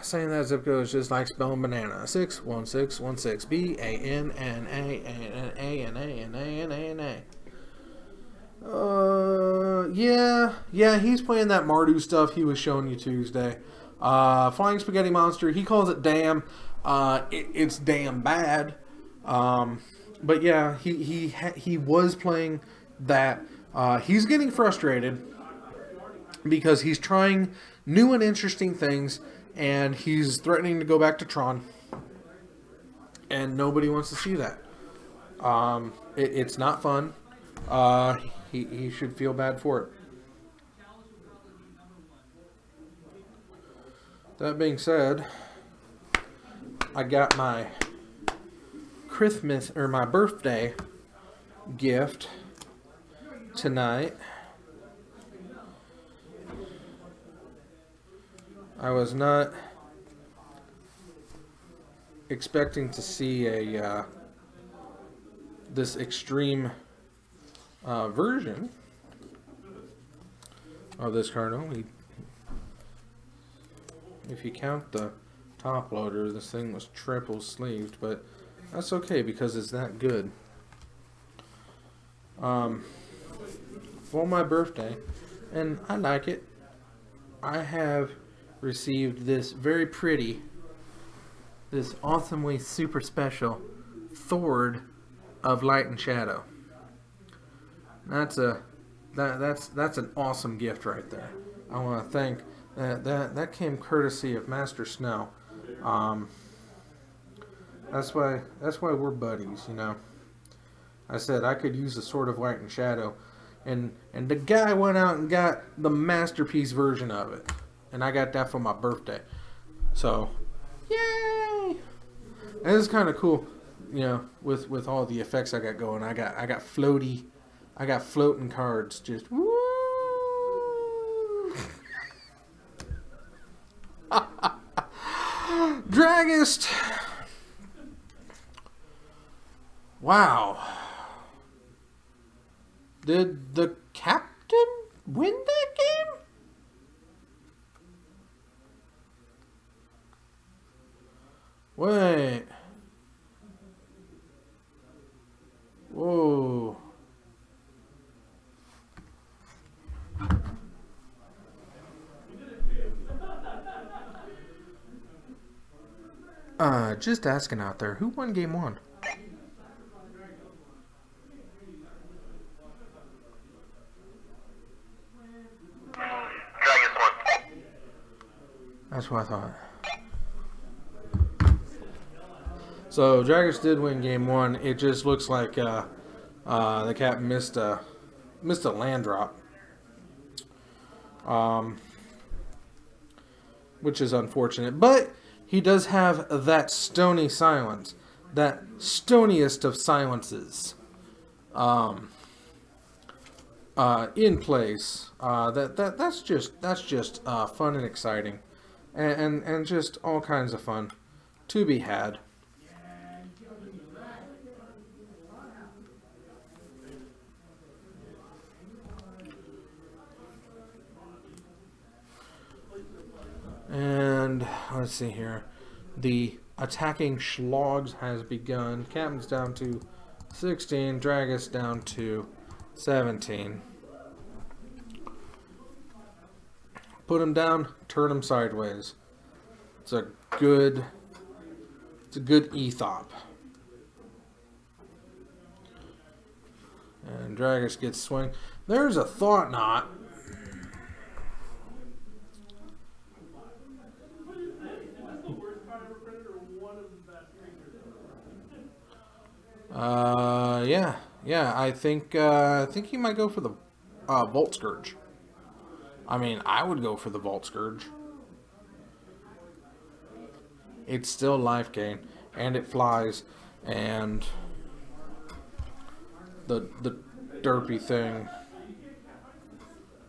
Saying that zip code is just like spelling banana. 61616. BANNANANANANA. Yeah, he's playing that Mardu stuff he was showing you Tuesday. Flying Spaghetti Monster, he calls it damn. It's damn bad. But yeah, he was playing that. He's getting frustrated because he's trying new and interesting things, and he's threatening to go back to Tron, and nobody wants to see that. It's not fun. He should feel bad for it. That being said, I got my Christmas, or my birthday gift tonight. I was not expecting to see a this extreme version of this card. Only, if you count the top loader, this thing was triple sleeved, but that's okay because it's that good. For my birthday, and I like it, I have received this very pretty, this awesomely super special Thord of Light and Shadow. That's an awesome gift right there. I want to thank that came courtesy of Master Snow. That's why we're buddies, you know. I said I could use a Sword of Light and Shadow, and the guy went out and got the masterpiece version of it, and I got that for my birthday. So, yay! And it's kind of cool, you know, with all the effects I got going. I got floating cards, just woo. Dragist. Wow. Did the captain win that game? Wait. Whoa. Just asking out there, who won game 1? That's what I thought. So Dragons did win game 1. It just looks like the captain missed a land drop, which is unfortunate. But he does have that stony silence, that stoniest of silences, in place. That's just fun and exciting, and just all kinds of fun to be had. And let's see here. The attacking Schlogs has begun. Captain's down to 16. Dragus down to 17. Put him down, turn him sideways. It's a good ethop. And Dragus gets swing. There's a thought knot. Yeah. I think he might go for the Volt Scourge. I mean, I would go for the Volt Scourge. It's still life gain, and it flies, and the derpy thing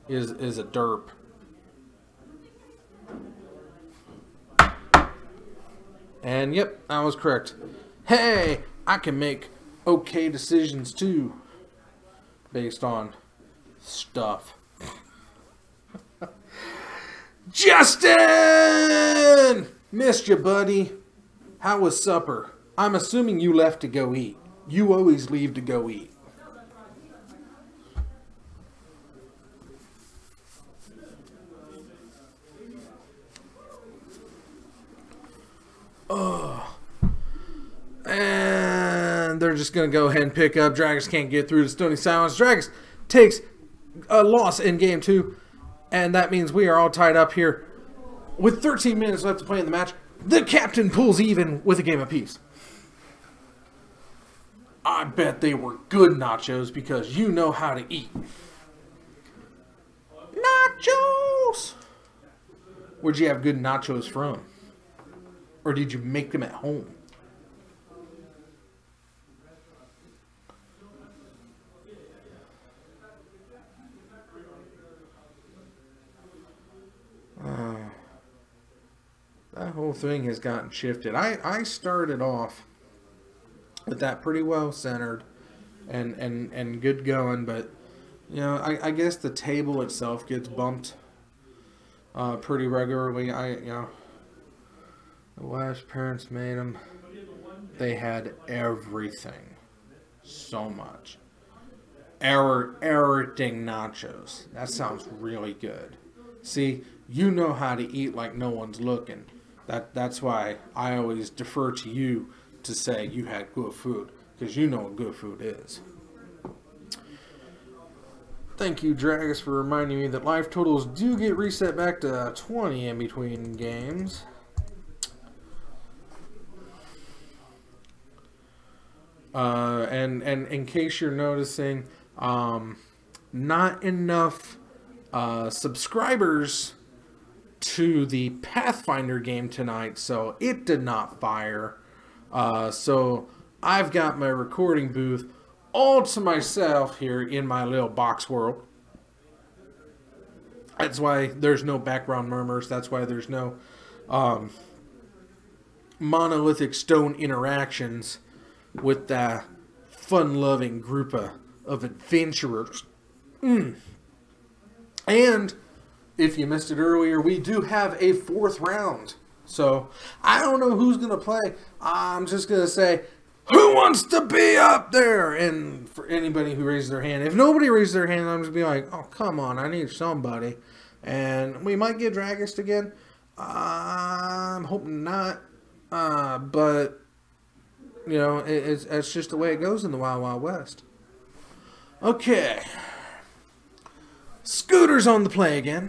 is a derp. And yep, I was correct. Hey, I can make okay decisions too. Based on stuff. Justin! Missed you, buddy. How was supper? I'm assuming you left to go eat. You always leave to go eat. Oh. And they're just going to go ahead and pick up. Dragons can't get through to Stony Silence. Dragons takes a loss in game 2. And that means we are all tied up here. With 13 minutes left to play in the match, the captain pulls even with a game apiece. I bet they were good nachos because you know how to eat. Nachos! Where'd you have good nachos from? Or did you make them at home? That whole thing has gotten shifted. I started off with that pretty well centered and good going, but you know, I guess the table itself gets bumped pretty regularly. The wife's parents made them. They had everything. So much. Everything nachos. That sounds really good. See, you know how to eat like no one's looking. That's why I always defer to you to say you had good food, because you know what good food is. Thank you, Dragus, for reminding me that life totals do get reset back to 20 in between games. And in case you're noticing, not enough subscribers to the Pathfinder game tonight, so it did not fire. So I've got my recording booth all to myself here in my little box world. That's why there's no background murmurs. That's why there's no monolithic stone interactions with that fun-loving group of adventurers. And if you missed it earlier, we do have a 4th round. So, I don't know who's going to play. I'm just going to say, who wants to be up there? And for anybody who raises their hand, if nobody raises their hand, I'm just going to be like, oh, come on, I need somebody. And we might get Dragist again. I'm hoping not. But, you know, it's just the way it goes in the Wild Wild West. Okay. Scooter's on the play again.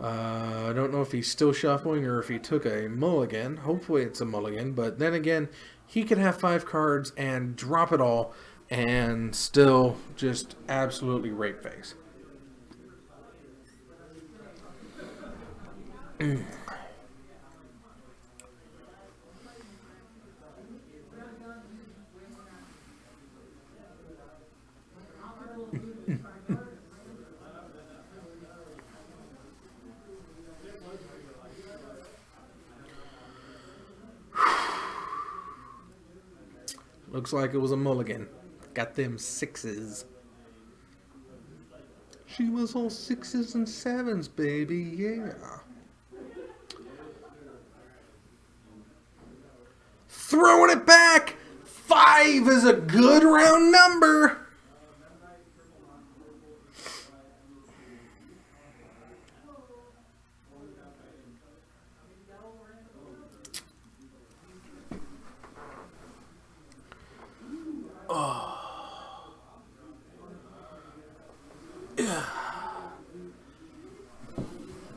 I don't know if he's still shuffling or if he took a mulligan. Hopefully it's a mulligan, but then again, he could have 5 cards and drop it all and still just absolutely rape face. Looks like it was a mulligan. Got them 6s. She was all 6s and 7s, baby. Yeah. Throwing it back. 5 is a good round number.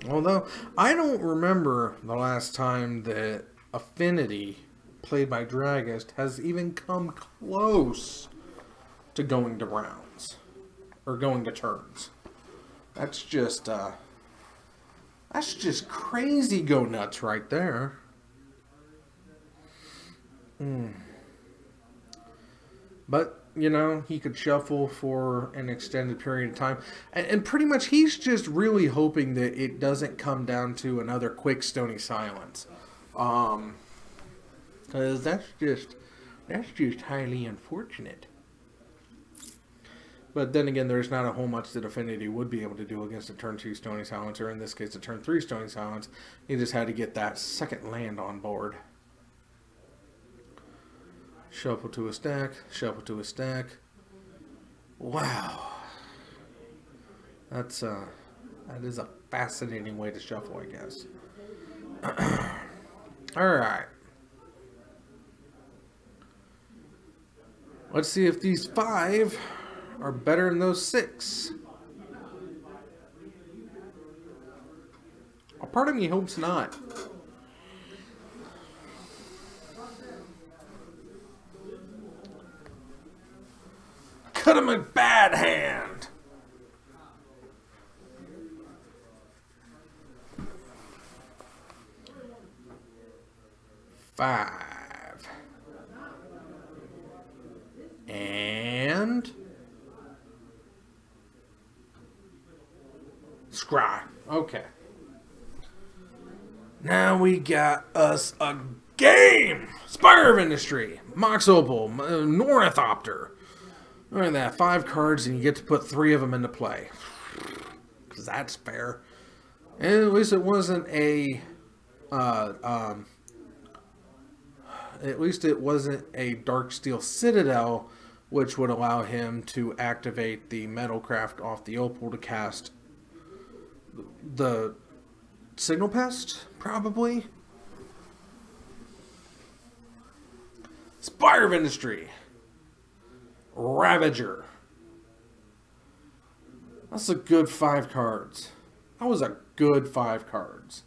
Although, I don't remember the last time that Affinity, played by Dragist, has even come close to going to rounds. Or going to turns. That's just crazy go nuts right there. But you know, he could shuffle for an extended period of time. And pretty much he's just really hoping that it doesn't come down to another quick Stony Silence. Because that's just highly unfortunate. But then again, there's not a whole much that Affinity would be able to do against a turn 2 Stony Silence, or in this case, a turn 3 Stony Silence. He just had to get that second land on board. Shuffle to a stack, shuffle to a stack. Wow. That is a fascinating way to shuffle, I guess. Alright. Let's see if these 5 are better than those 6. A part of me hopes not. Cut him a bad hand. Five. And scry. Okay. Now we got us a game. Spire of Industry, Mox Opal, Ornithopter. Look at that, 5 cards, and you get to put 3 of them into play. Because that's fair. And at least it wasn't a, at least it wasn't a Darksteel Citadel, which would allow him to activate the Metalcraft off the Opal to cast the Signal Pest, probably. Spire of Industry. Ravager. That's a good 5 cards. That was a good 5 cards.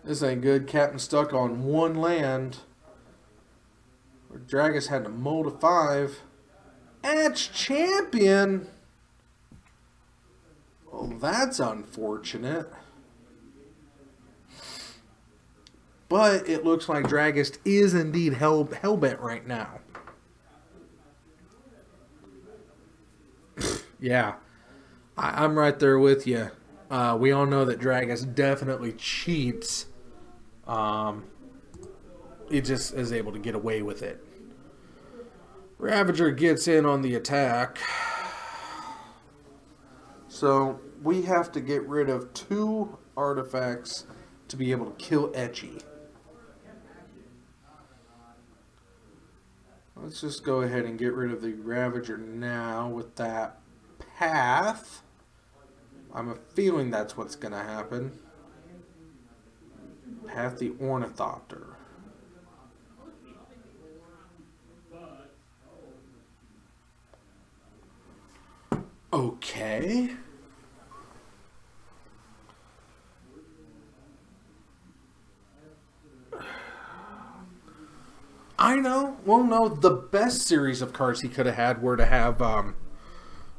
This ain't good. Captain stuck on 1 land. Where Dragus had to mold a 5. Etch Champion. Well, that's unfortunate. But it looks like Dragist is indeed hellbent right now. Yeah. I'm right there with you. We all know that Dragist definitely cheats. He just is able to get away with it. Ravager gets in on the attack. So we have to get rid of 2 artifacts to be able to kill Etchy. Let's just go ahead and get rid of the Ravager now with that path. I'm a feeling that's what's going to happen. Path the Ornithopter. Okay. I know. Well, no, the best series of cards he could have had were to have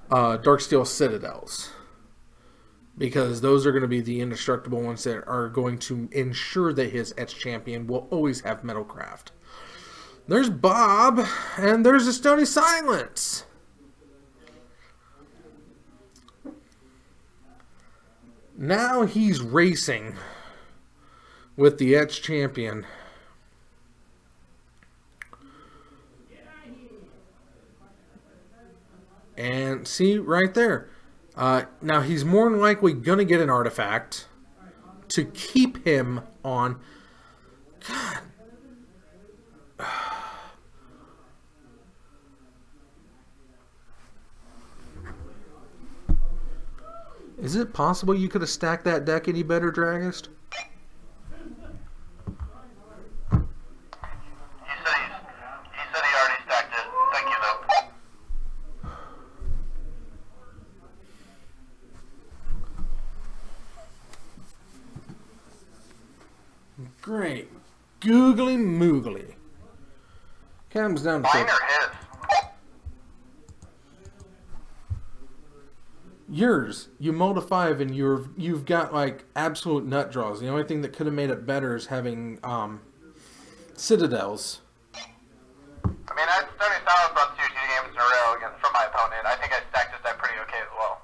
Darksteel Citadels. Because those are going to be the indestructible ones that are going to ensure that his Etch Champion will always have Metalcraft. There's Bob, and there's a Stony Silence. Now he's racing with the Etch Champion. And see, right there. Now he's more than likely going to get an artifact to keep him on. God. Is it possible you could have stacked that deck any better, Dragist? He said he already stacked it. Thank you, though. Great. Googly moogly. Comes down to Mine or his? Yours, you mulled a 5 and you've got like absolute nut draws. The only thing that could have made it better is having citadels. I mean, I started solid on 2 games in a row against from my opponent. I think I stacked this deck pretty okay as well.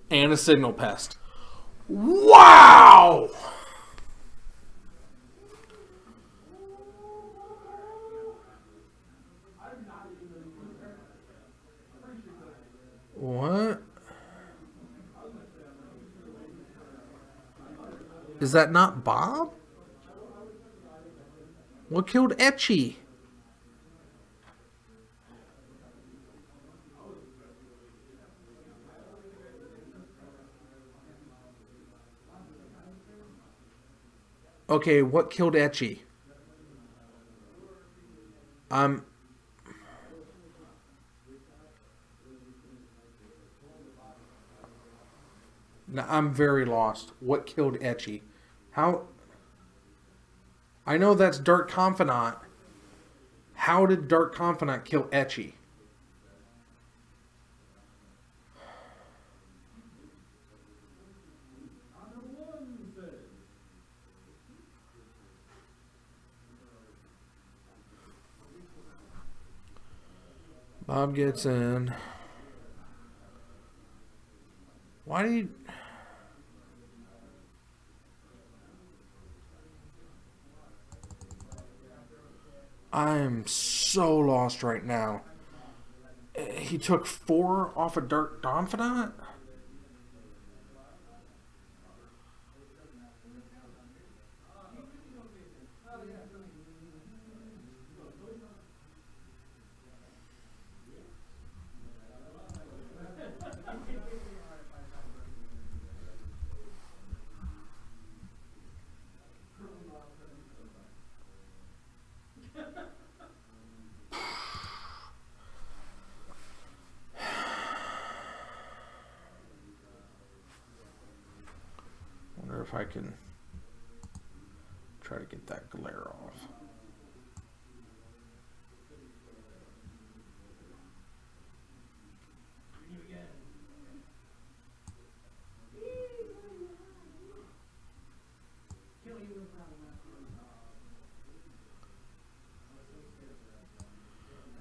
And a signal pest. Wow! What? Is that not Bob? What killed Etchy? Okay, what killed Etchy? Now, I'm very lost. What killed Etchy? How? I know that's Dark Confidant. How did Dark Confidant kill Etchy? Bob gets in. Why do you... I'm so lost right now. He took 4 off a Dark Confidant? Wonder if I can try to get that glare off.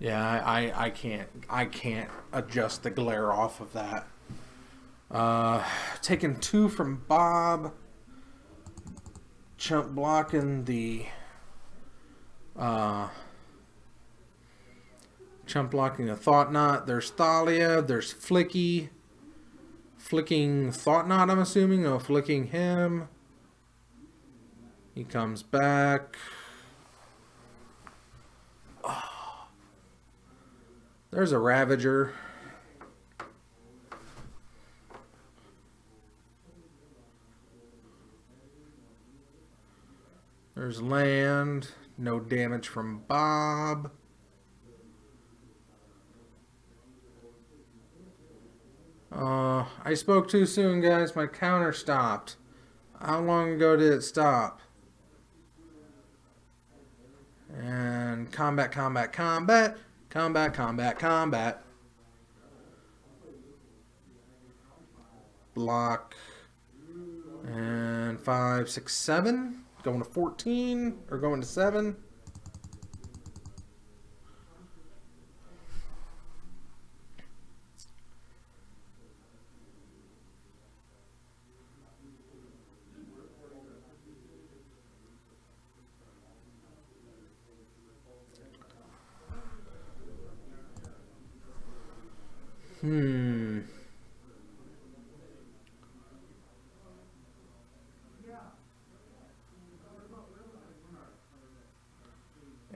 Yeah, I can't adjust the glare off of that. Taking 2 from Bob. Chump blocking the Thought Knot. There's Thalia. There's Flicky. Flicking Thought Knot, I'm assuming. No, flicking him. He comes back. Oh. There's a Ravager. There's land. No damage from Bob. I spoke too soon, guys. My counter stopped. How long ago did it stop? And combat, combat, combat. Combat, combat, combat. Block. And 5, 6, 7. Going to 14 or going to 7.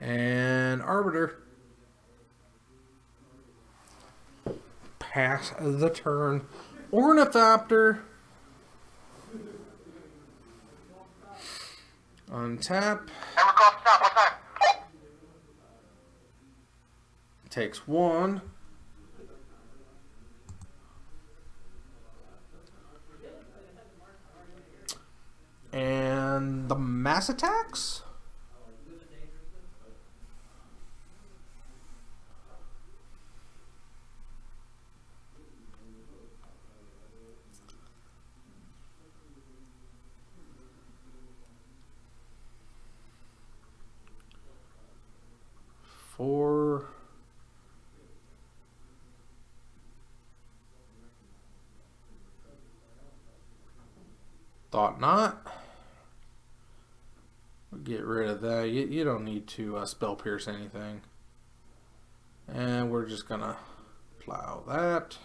And Arbiter. Pass the turn. Ornithopter. Untap. And we're going to stop. What time? Takes 1. And And the mass attacks? Four. Thought not. Get rid of that. You don't need to spell pierce anything. And we're just gonna plow that.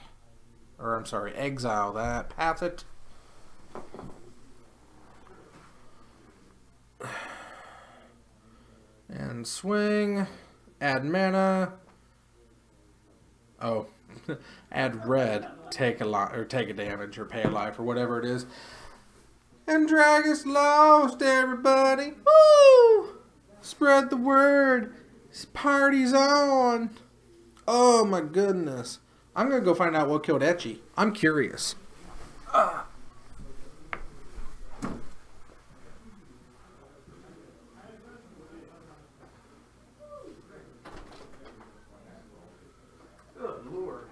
Or I'm sorry, exile that. Path it. And swing. Add mana. Oh. Add red. Take a lot or take a damage or pay a life or whatever it is. And Dragon's lost, everybody. Woo! Spread the word. This party's on. Oh my goodness. I'm gonna go find out what killed Etchy. I'm curious. Good Lord.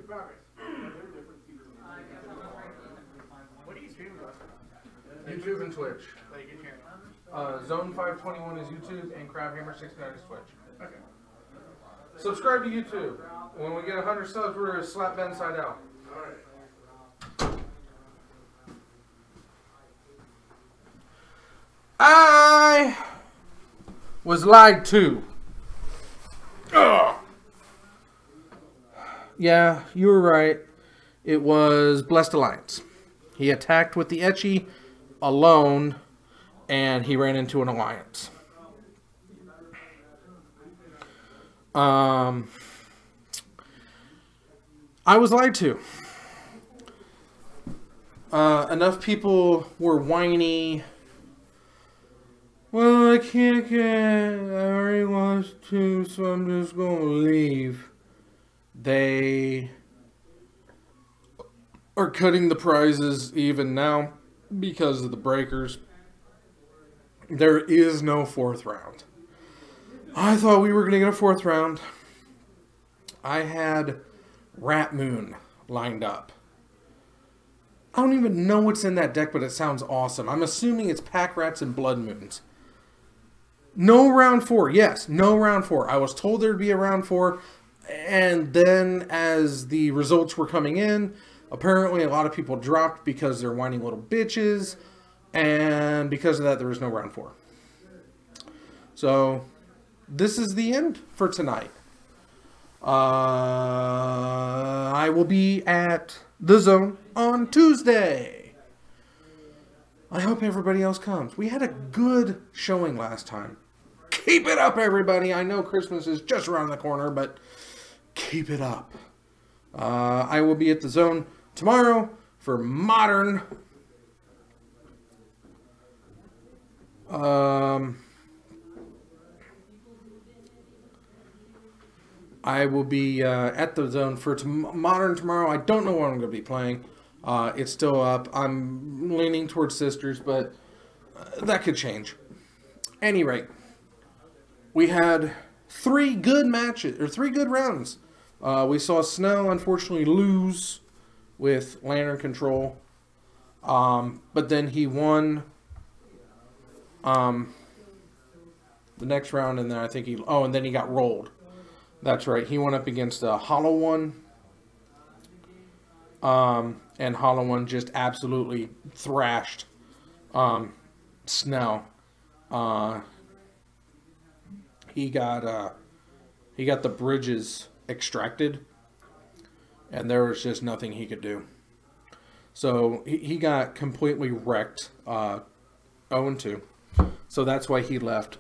progress. They're different seasons. What do you stream about? YouTube and Twitch. Like your channel. Zone 521 is YouTube, and CrabHammer69 is Twitch. Okay. Subscribe to YouTube. When we get 100 subs, we're going to slap Ben side out. Alright. I was lied to. Ugh. Yeah, you were right. It was Blessed Alliance. He attacked with the Etchy alone, and he ran into an alliance. I was lied to. Enough people were whiny. Well, I can't get, I already lost 2, so I'm just going to leave. They are cutting the prizes even now because of the breakers. There is no 4th round. I thought we were going to get a 4th round. I had Rat Moon lined up. I don't even know what's in that deck, but it sounds awesome. I'm assuming it's Pack Rats and Blood Moons. No round 4. Yes, no round 4. I was told there'd be a round 4. And then as the results were coming in, apparently a lot of people dropped because they're whining little bitches. And because of that, there was no round 4. So this is the end for tonight. I will be at the Zone on Tuesday. I hope everybody else comes. We had a good showing last time. Keep it up, everybody. I know Christmas is just around the corner, but keep it up. I will be at the Zone tomorrow for Modern. I will be at the Zone for Modern tomorrow. I don't know what I'm going to be playing. It's still up. I'm leaning towards Sisters, but that could change. Any rate, we had 3 good matches, or 3 good rounds. We saw Snow unfortunately lose with Lantern Control. But then he won the next round, and then I think he... Oh, and then he got rolled. That's right. He went up against a Hollow One. And Hollow One just absolutely thrashed Snow. He got the bridges extracted, and there was just nothing he could do. So he got completely wrecked, 0-2. So that's why he left.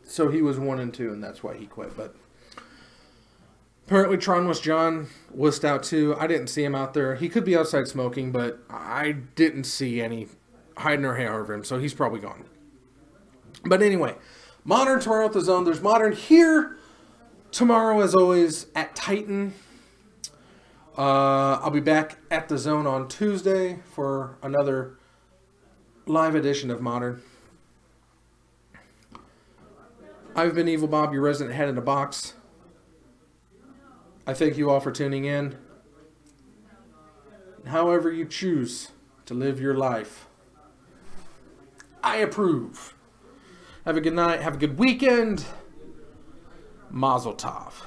So he was 1-2, and that's why he quit. But apparently Tron was John wussed out too. I didn't see him out there. He could be outside smoking, but I didn't see any hiding or hair over him, so he's probably gone. But anyway, Modern tomorrow at the Zone. There's Modern here tomorrow, as always, at Titan. I'll be back at the Zone on Tuesday for another live edition of Modern. I've been Evil Bob, your resident head in a box. I thank you all for tuning in. However you choose to live your life, I approve. Have a good night. Have a good weekend. Mazel tov.